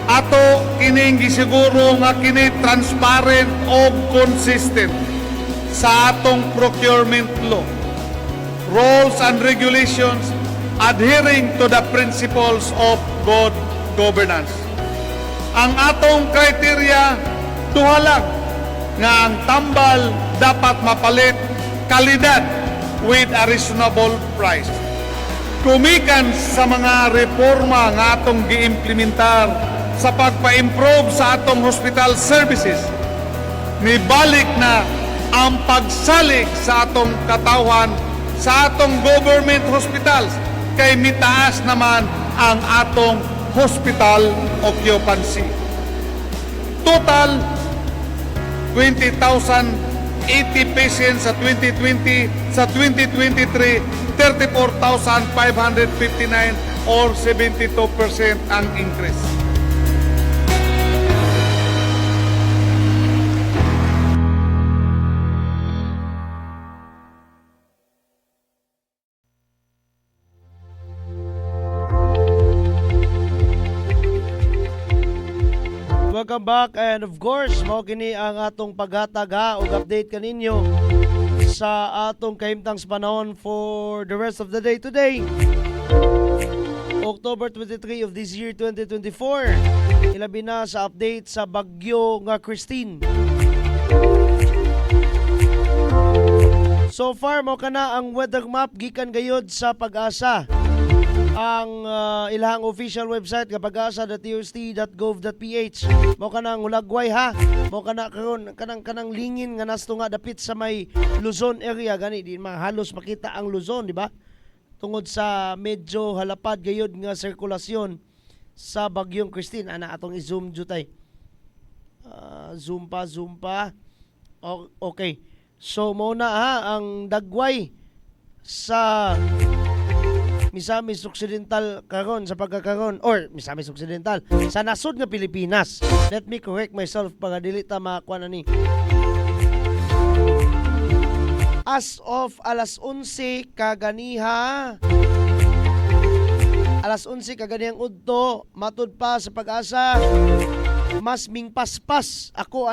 Ato kining gisiguro nga kini transparent o consistent sa atong procurement law, rules and regulations, adhering to the principles of good governance. Ang atong kriteria duhalag nga ang tambal dapat mapalit kalidad with a reasonable price. Kumikan sa mga reforma nga atong giimplementar sa pagpa-improve sa atong hospital services, nibalik na ang pagsalig sa atong katawhan sa atong government hospitals kay mitaas naman ang atong hospital occupancy. Total 20,080 patients sa 2020, sa 2023 34,559 or 72% ang increase. Welcome back, and of course, mao kini ang atong paghatag ha ug update kaninyo sa atong kahimtang panahon for the rest of the day today. October 23 of this year 2024. Ilabi na sa update sa bagyo nga Christine. So far mo kana ang weather map gikan gayud sa Pag-asa. Ang ilahang official website nga pag-asa.tost.gov.ph. Mo kanang ulagway ha. Mo kana karon kanang lingin nga nasto nga dapit sa may Luzon area gani di halos makita ang Luzon, di ba? Tungod sa medyo halapad gayud nga sirkulasyon sa bagyong Christine. Ana atong i-zoom jutay. Zoom pa. Okay. So mo na ha ang dagway sa Misamis Occidental karon sa pagkakaron, or Misamis Occidental sa nasod nga Pilipinas. Let me correct myself para dili ta makuha na ni. As of alas 11 kaganiha, alas 11 kaganihang udto, matud pa sa Pag-asa, mas mingpaspas ako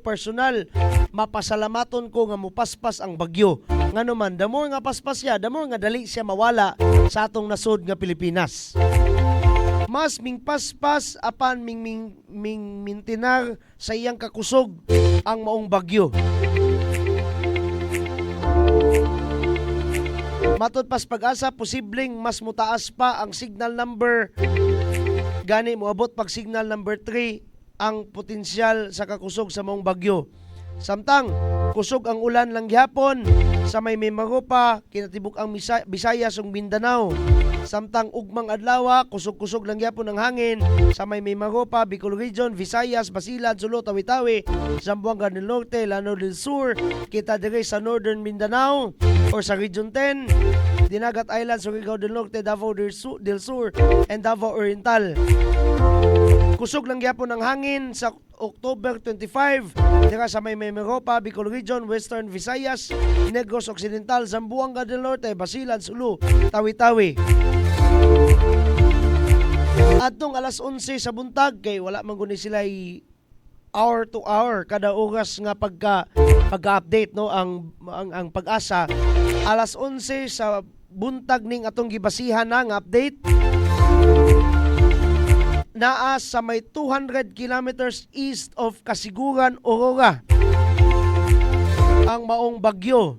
personal mapasalamaton ko nga mupaspas ang bagyo. Ngano man, the more nga paspas siya, the more nga dali siya mawala sa atong nasod nga Pilipinas. Mas mingpaspas apan mintinar sa iyang kakusog ang maong bagyo. Matod pas Pag-asa, posibleng mas mutaas pa ang signal number. Gani moabot pag signal number 3 ang potensyal sa kakusog sa maong bagyo. Samtang kusog ang ulan lang gihapon, sa may Mimaropa, kinatibuk ang Visayas ug Mindanao. Samtang ugmang adlaw, kusog-kusog lang gyapon ang hangin sa may Mimaropa, Bicol Region, Visayas, Basilan, Sulu, Tawi-Tawi, Zamboanga del Norte, Lanao del Sur, kita dire sa Northern Mindanao or sa Region 10, Dinagat Islands, Surigao del Norte, Davao del Sur, and Davao Oriental. Kusog lang gyapon ang hangin sa October 25 dira sa may Mimaropa, Bicol Region, Western Visayas, Negros Occidental, Zamboanga del Norte, Basilan, Sulu, Tawi-Tawi. Atong alas 11 sa buntag kay wala man guni sila hour to hour kada oras nga pagka-update no ang pag-asa. Alas 11 sa buntag ning atong gibasihan na nga update. Naa sa may 200 kilometers east of Kasiguran, Aurora ang maong bagyo.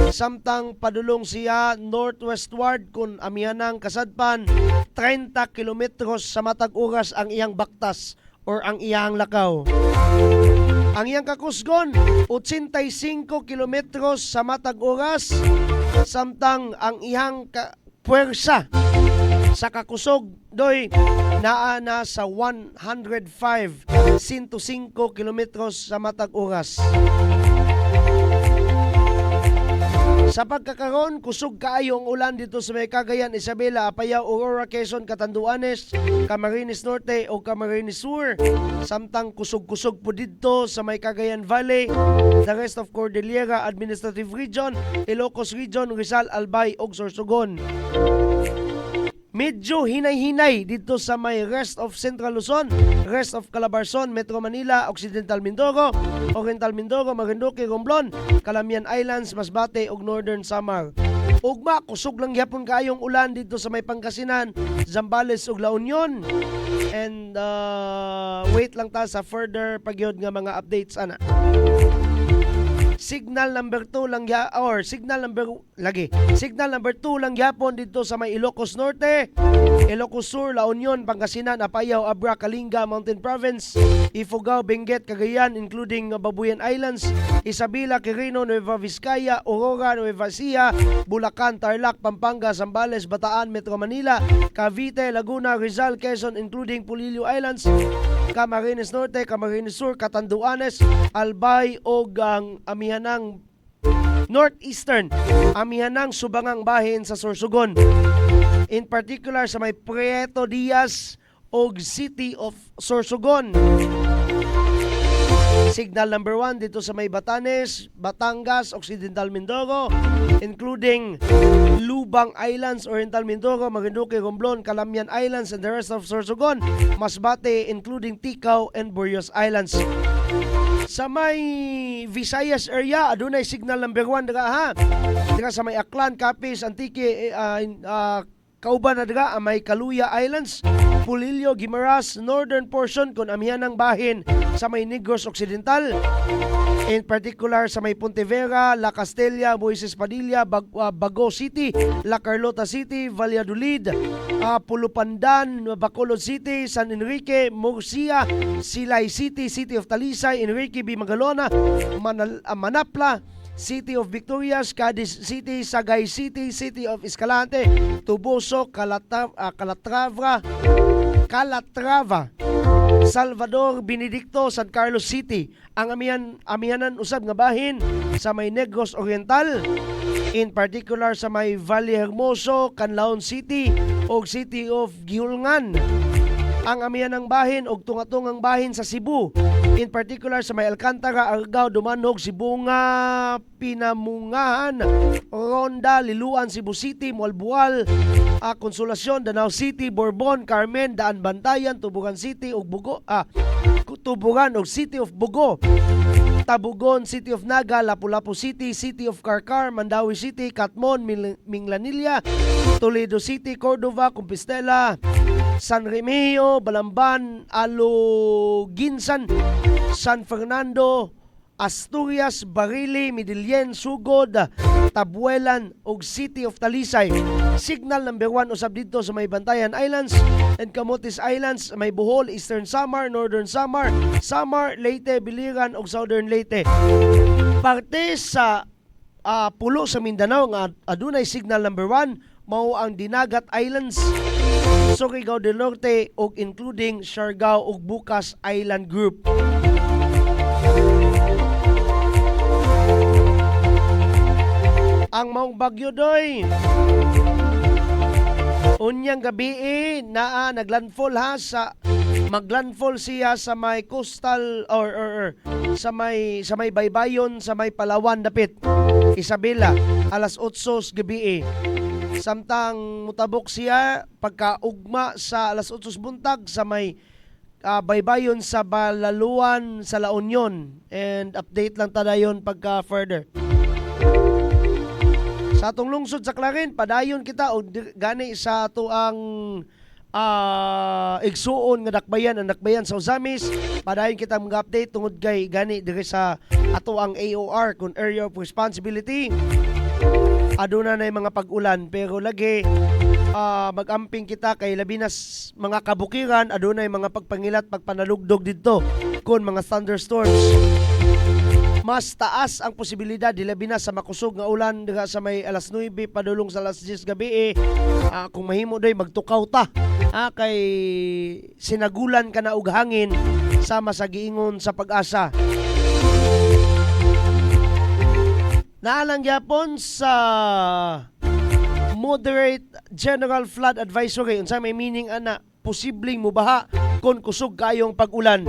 Samtang padulong siya northwestward kung amihanang kasadpan 30 kilometros sa matag oras ang iyang baktas or ang iyang lakaw. Ang iyang kakusgon 85 kilometros sa matag oras, samtang ang iyang puwersa sa kakusog doy naa na sa 105 kilometros sa matag oras. Sa pagkakaroon, kusog kaayo ang ulan dito sa may Cagayan, Isabela, Apayao, Aurora, Quezon, Catanduanes, Camarines Norte o Camarines Sur. Samtang kusog-kusog po dito sa may Cagayan Valley, the rest of Cordillera Administrative Region, Ilocos Region, Rizal, Albay ug Sorsogon. Medyo hinay-hinay dito sa may rest of Central Luzon, rest of Calabarzon, Metro Manila, Occidental Mindoro, Oriental Mindoro, Marinduque, Romblon, Calamian Islands, Masbate ug Northern Samar. Ugma, kusog lang gyapon kaayong ulan dito sa may Pangasinan, Zambales ug La Union. And wait lang ta sa further pagyod nga mga updates ana. Signal number 2 lang signal number 2 lang yapon dito sa may Ilocos Norte, Ilocos Sur, La Union, Pangasinan, Apayao, Abra, Kalinga, Mountain Province, Ifugao, Benguet, Cagayan, including Babuyan Islands, Isabela, Quirino, Nueva Vizcaya, Aurora, Nueva Ecija, Bulacan, Tarlac, Pampanga, Zambales, Bataan, Metro Manila, Cavite, Laguna, Rizal, Quezon, including Pulilio Islands, Camarines Norte, Camarines Sur, Catanduanes, Albay o ang amihanang Northeastern, amihanang Subangang bahin sa Sorsogon. In particular sa may Prieto Diaz o City of Sorsogon. Signal number 1 dito sa may Batanes, Batangas, Occidental Mindoro, including Lubang Islands, Oriental Mindoro, Marinduque, Romblon, Calamian Islands, and the rest of Sorsogon, Masbate, including Ticao and Burios Islands. Sa may Visayas area, adunay signal number 1 daga ha. Daga sa may Aklan, Capiz, Antique, kauban na daga ang may Kaluya Islands, Pulilio, Guimaras, northern portion kun amihanang bahin sa may Negros Occidental. In particular sa may Pontevedra, La Castella, Moises Padilla, Bago City, La Carlota City, Valladolid, Pulupandan, Bacolod City, San Enrique, Murcia, Silay City, City of Talisay, Enrique B. Magalona, Manapla, City of Victorias, Cadiz City, Sagay City, City of Escalante, Tuboso, Calatrava, Salvador, Benedicto, San Carlos City. Ang amihanan usab nga bahin sa may Negros Oriental, in particular sa may Valle Hermoso, Canlaon City o City of Gihulngan. Ang amihanang bahin og tungatungang bahin sa Cebu, in particular sa may Alcantara, Argao, Dumanog, Sibunga, Pinamungahan, Ronda, Liluan, Cebu City, Mualbual, Consolacion, Danao City, Bourbon, Carmen, Daan Bantayan, Tubugan City ug Bugo, Tubugan ug City of Bugo, Tabugon, City of Naga, Lapu-Lapu City, City of Carcar, Mandawi City, Catmon, Minglanilla, Toledo City, Cordova, Compostela, San Remigio, Balamban, Aloginsan, San Fernando, Asturias, Barili, Midilien, Sugod, Tabuelan ug City of Talisay. Signal number 1 usab dito sa may Bantayan Islands and Camotes Islands, may Bohol, Eastern Samar, Northern Samar, Samar, Leyte, Biliran ug Southern Leyte. Parte sa pulo sa Mindanao nga adunay signal number 1 mao ang Dinagat Islands, Surigao del Norte ug including Siargao ug Bukas Island Group. Ang maong bagyo doy unyang gabi naa naglandfall maglandfall siya sa may coastal or sa may baybayon sa may Palawan dapit Isabela alas 8 gabi. Samtang mutabok siya pagkaugma sa alas 8 buntag sa may baybayon sa Balaluan sa La Union, and update lang tadayon pagka further. Sa atong lungsod sa Clarin, padayon kita o gani sa ato ang igsuon nga dakbayan, ang dakbayan sa Ozamis. Padayon kita mga update tungod kay gani diri sa ato ang AOR kung Area of Responsibility. Aduna na yung mga pag-ulan pero lagi mag-amping kita kay labi na mga kabukiran, aduna yung mga pagpangilat, pagpanalugdog dito kung mga thunderstorms. Mas taas ang posibilidad dilabi na sa makusog nga ulan diha sa may alas 9 padulong sa alas 10 gabi kung mahimo doy magtukaw ta kay sinagulan ka na og hangin sama sa giingon sa Pag-asa. Naalang gyapon sa moderate general flood advisory unsa may meaning ana posibleng mubaha kon kusog kayong pag-ulan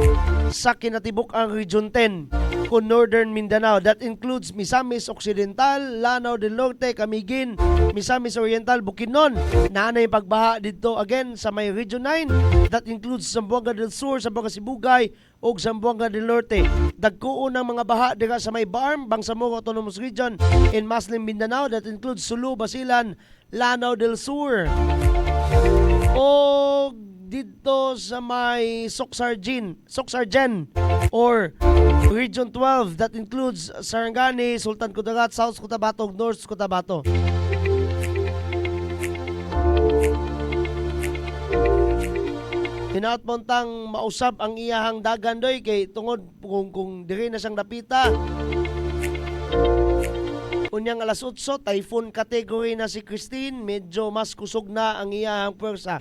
sa kinatibuk ang Region 10 kon Northern Mindanao. That includes Misamis Occidental, Lanao del Norte, Camiguin, Misamis Oriental, Bukidnon. Naanay pagbaha dito again sa may Region 9. That includes Zamboanga del Sur, Zamboanga Sibugay ug Zamboanga del Norte. Dagkuon ang mga baha diha sa may Barm, Bangsamoro Autonomous Region in Muslim Mindanao. That includes Sulu, Basilan, Lanao del Sur. O dito sa may Socsargen or Region 12, that includes Sarangani, Sultan Kudarat, South Cotabato, North Cotabato. Hinaot-montang mausab ang iyahang dagan doy kay tungod kung diri na siyang napita. Unyang alas 8, typhoon category na si Christine, medyo mas kusog na ang iyahang pwersa.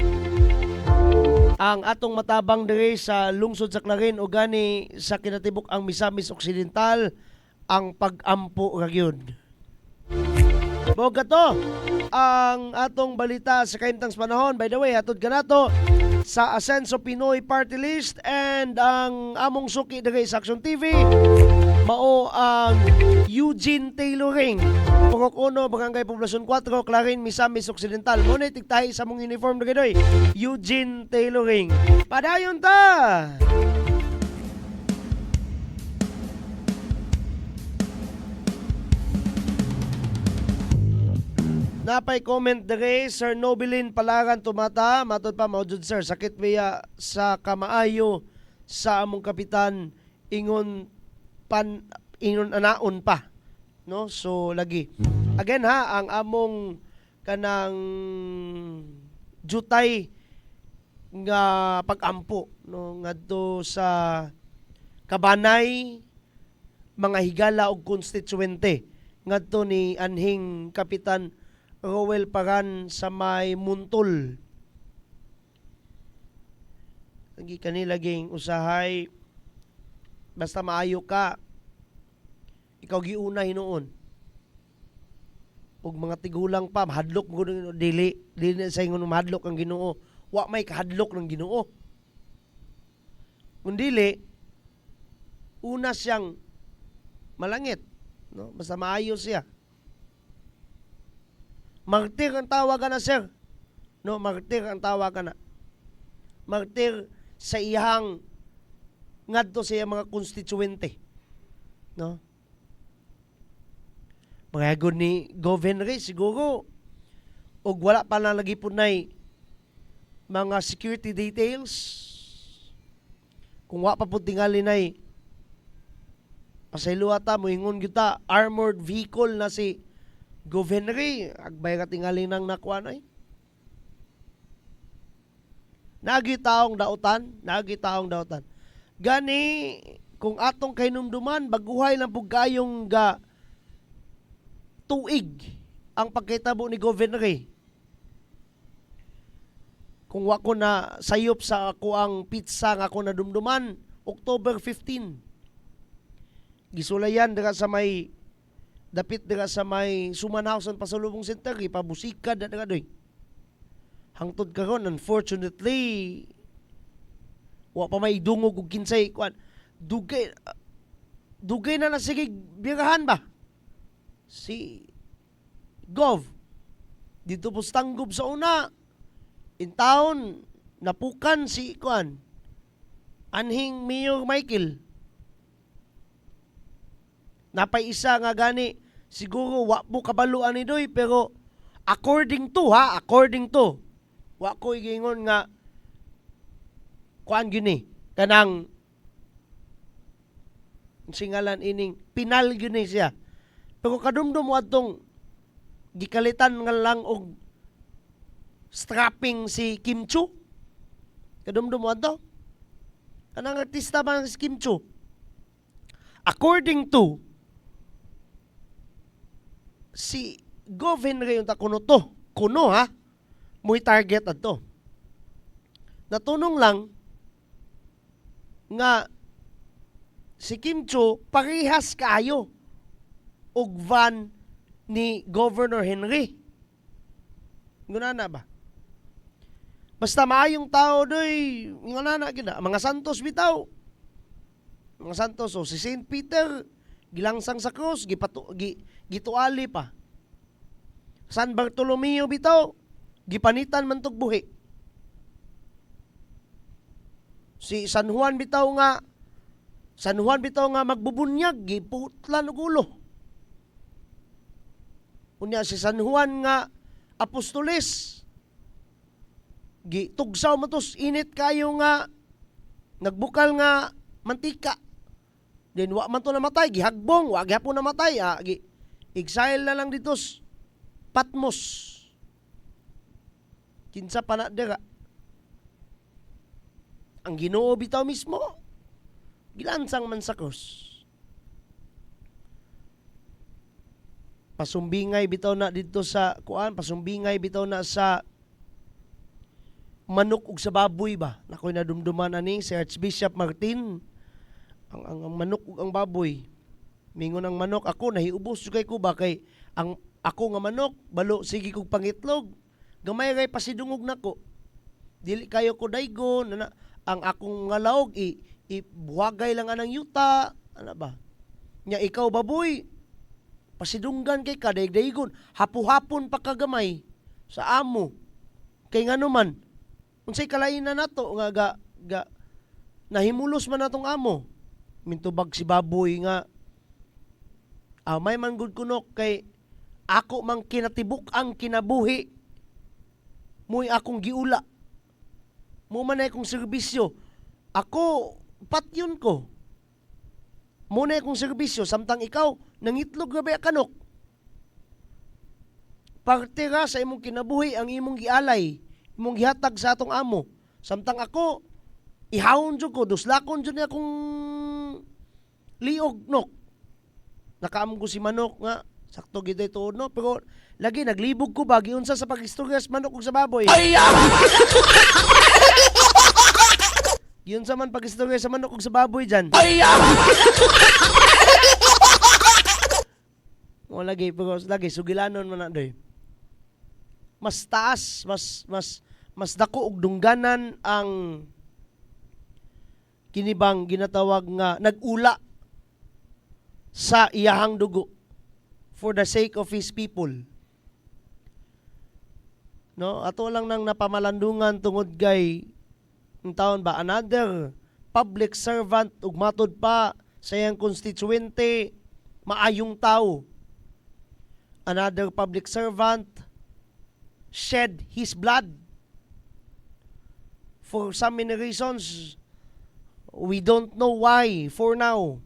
Ang atong matabang diri sa lungsod sa Clarin o gani sa kinatibuk ang Misamis Occidental ang pag-ampo ra gyud. Boga to ang atong balita sa kaimtang panahon. By the way, hatod kanato sa Asenso Pinoy Party List and ang among suki diri sa Action TV mao ang Eugene Tailoring, Pungok 1, Barangay Poblasyon 4, Clarin, Misamis Occidental. Muna tigtahi sa mong uniform na gadoy, Eugene Tailoring. Padayon ta! Napay comment dere, Sir Nobilin Palaran tumata, matod pa maudod sir, sakit biya sa kamaayo sa among kapitan ingon anaon pa, no? So lagi again ang among kanang jutay nga pag-ampo, no, ngadto sa kabanay mga higala og konstituwente ngadto ni anhing Kapitan Rowel Paran sa may Muntol. Lagi kanilaging usahay basta maayo ka, ikaw giuna hinuon. Ug mga tigulang pa mahadlok mo dili sa ingon mahadlok ang Ginoo. Wa may kahadlok ng Ginoo. Kung dili una siyang malangit, no? Basta maayo siya. Martir ang tawagan na sir. No, martir ang tawagan na. Martir sa iyang ngadto sa iyang mga konstituwente. No? Mga good ni Governor siguro og wala pa na lagi po nay mga security details. Kung wa pa po tingali nay pasayloata mo ingon kita armored vehicle na si Governor agbay ka tingali nang nakuha nay. Nagitaong dautan. Gani kung atong kahinumduman baguhay lang pug kayong tuig ang pagkitabo ni Governor Ray. Kung wako na sayop sa ako ang pizza nga ako na dumduman, October 15. Gisulayan dira sa may dapit dira sa may Sumanhausen Pasalubong Center, ipabusikad na dira doy. Hangtod karon, unfortunately, wa pa may dungog og kinsay kuan. Dugay na sige birahan ba? Si Gov dito po sa Tanggob sa una in town napukan si kuan anhing Mayor Michael. Napay isa nga gani siguro wa po kabaluan ni doy, pero according to wa ko gingon nga kuan gini kanang singalan ining pinal gini siya, pero kadumdum mo atong gikalitan nga lang og strapping si Kim Chu. Kadumdum mo ato kanang artista ba si Kim Chu, according to si Governor yung kuno ha, muy target ato. Natunong lang nga si Kim Chu parehas kaayo og van ni Governor Henry. Gunana ba? Basta maayong tao doy, nganana gina, mga santos bitaw. Mga santos o si St. Peter gilangsang sa krus, gituali pa. San Bartolomeo bitaw gipanitan man tog buhi. Si San Juan bitaw nga magbubunyag, giputlan og ulo. Unya si San Juan nga apostoles, gitugsaw matos init kayo nga nagbukal nga mantika. Then wa man to namatay, gihagbong, wa gyapon namatay, exile na lang dito Patmos. Kinsa pa na dira. Ang Ginoo bitaw mismo gilansang man sa krus. Pasumbingay bitaw na dito sa kuan, pasumbingay bitaw na sa manok ug sa baboy ba. Nakoy nadumduman ani si Archbishop Martin. Ang manok ug ang baboy. Mingon ang manok, ako nahiubos kay ko ba kay ang ako nga manok balo sige kog pangitlog. Gamay kay pasidungog nako. Dili kayo ko daygon na ang akong nga laog ibuhagay lang anang yuta, ano ba? Nya ikaw baboy, pasidunggan kay ka daygon, hapu-hapon pa kagamay sa amo. Kay ngano man, unsay kalainan nato nga nahimulos man natong amo. Mintubag si baboy nga may man gud kunok kay ako mang kinatibuk ang kinabuhi. Muy akong giula. Mo man ay kong serbisyo. Ako, patyon ko. Muna akong serbisyo, samtang ikaw, nangitlog na ba kanok? Parte ra sa imong kinabuhi ang imong gialay, imong gihatag sa atong amo. Samtang ako, ihawon dyan ko, duslakon dyan akong liog, nok. Nakaamon ko si manok nga, sakto gito ito, no? Pero lagi, naglibog ko ba, giunsa sa pag-istorya sa manok ug sa baboy. Yun sa man pag-istorya sa manok ug sa baboy dyan. O lagi, pero lagi, sugilanon man na doy. Mas taas, mas dako og dungganan ang kinibang ginatawag nga nag-ula sa iyahang dugo for the sake of his people. No, ato lang nang napamalandungan tungod kay ang taon ba another public servant ug matod pa sa iyang constituente maayong tao. Another public servant shed his blood for some many reasons. We don't know why for now.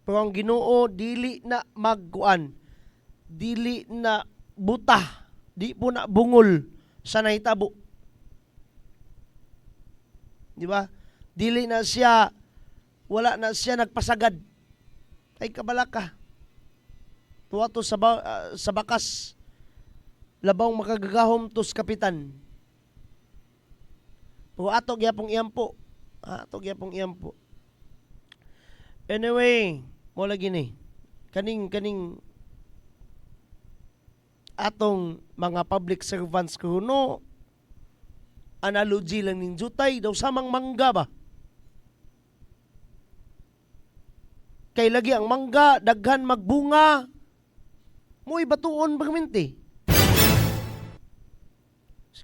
Pero ang Ginoo dili na magkuan, dili na buta, di po na bungol sa nahitabo. Di ba? Dili na siya, wala na siya nagpasagad. Ay kabalaka. Tuwato sa bakas. Labaw makagagahom tos kapitan. Pero atog yapong iyampo. Anyway, mo lagi ni. Kaning atong mga public servants kuno analogy lang ning jutay daw samang mangga ba. Kay lagi ang mangga daghan magbunga. Mo'y batuon bagminti.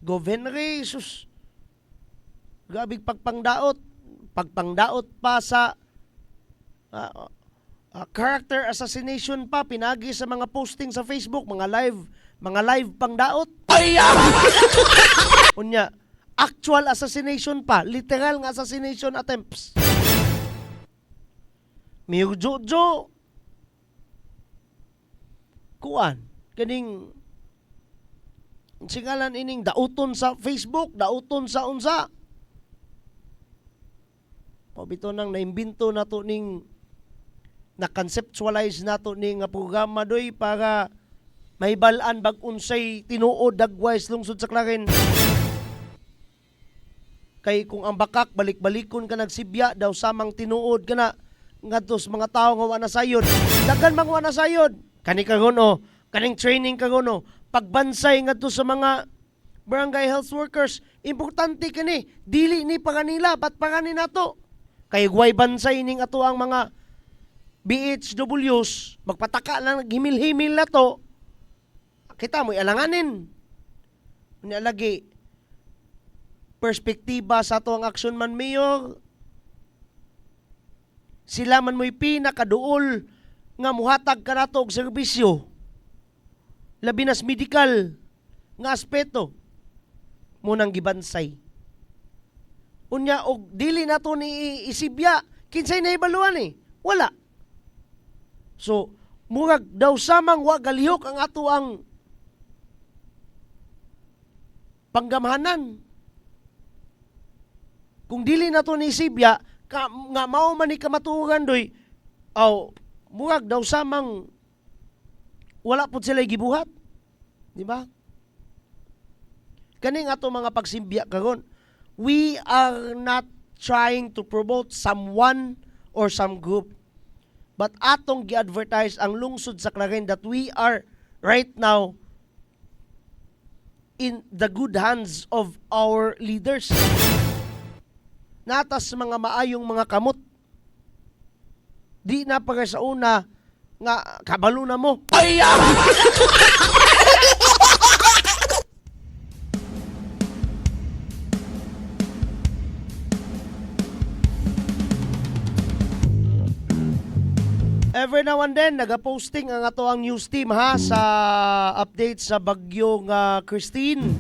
Governor sus. Gabig pagpangdaot pa sa character assassination pa pinagi sa mga posting sa Facebook, mga live pangdaot. Unya, actual assassination pa, literal nga assassination attempts. Miyo Jojo kuan kaning singalan ining dauton sa Facebook, dauton sa unsa. Pabito nang naimbento nato ning na-conceptualize nato ning nga programa doy para mahibalaan bag unsay tinuod dagwise lungsod sa Clarin. Kay kung ang bakak balik-balikon ka nagsibya daw samang tinuod kana ngadtos mga tawo nga wa nasayod. Daghan mga wa nasayod. Kani karon kaning training karon pagbansay ngadto sa mga barangay health workers, importante kani dili ni pa kanila bat pa kanina to. Kay guway bansay ning ato ang mga BHWs, magpataka lang naghimil-himil na to. Kita mo alanganin. Unya lagi perspektiba sa ato ang aksyon man mayor. Sila man mo'y pinakaduol nga muhatag ka nato og serbisyo. Labi nas medical nga aspeto munang gibansay. Unya og dili nato ni isibya kinsay nahibaluan wala. So murag daw samang wa galihok ang ato ang panggamhanan. Kung dili nato ni isibya nga mao man ni kamatuoran doy murag daw samang wala pud sila gibuhat. Di ba? Kaning ato mga pagsimbya karon, we are not trying to promote someone or some group. But atong gi-advertise ang lungsod sa Clarin that we are right now in the good hands of our leaders. Natas mga maayong mga kamot. Di na para sa una nga kabalo na mo. Every now and then, nagaposting ang ato ang news team sa update sa bagyong Christine.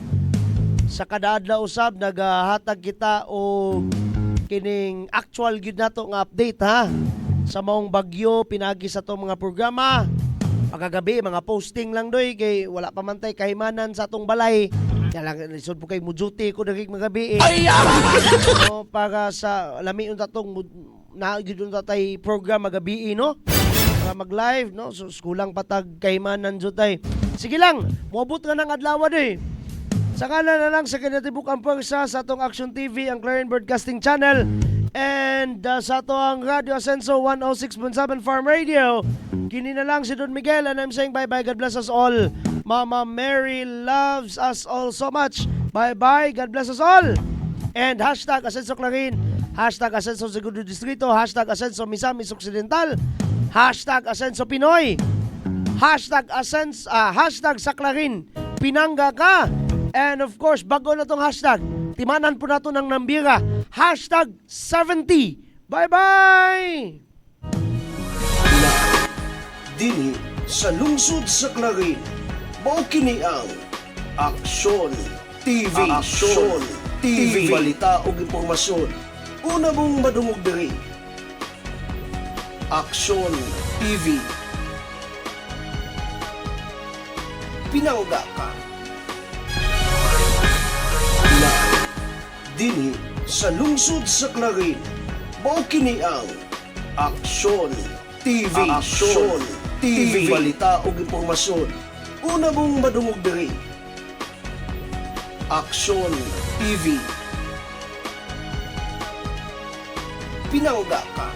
Sa kada adlaw usab nagahatag kita o kining actual gyud nato nga update sa maong bagyo pinagi sa atong mga programa. Pagkagabi mga posting lang doy kay wala pa man tay kahimanan sa atong balay. Kaya lang lisod po kay muduty ko dagig magabi no, para sa lamiun tatong na gyud tay program magabi no. Para mag-live no. So kulang patag kahimanan jud tay. Sige lang, moabot nga nang adlaw doy. Sakala na lang sa kinatibukang pwersa sa atong Action TV, ang Clarin Broadcasting Channel, and sa atong Radio Ascenso 106.7 Farm Radio. Kini na lang si Don Miguel and I'm saying bye-bye. God bless us all. Mama Mary loves us all so much. Bye-bye. God bless us all. And hashtag Ascenso Clarin, hashtag Ascenso Segundo Distrito, hashtag Ascenso Misamis Occidental, hashtag Ascenso Pinoy, hashtag hashtag sa Clarin, Pinangga ka. And of course, bago na tong hashtag, timanan po nato ng nambira, hashtag 70. Bye-bye! Dini sa lungsod sa Clarin, mao kini ang Aksyon TV. Aksyon TV. Balita o impormasyon. Una mong madungog diri. Aksyon TV. Pinangga ka. Dini sa lungsod sa Clarin, mao kini ang Aksyon TV. Aksyon TV. Balita ug impormasyon. Una mong madungog diri. Action TV. Pinangga ka.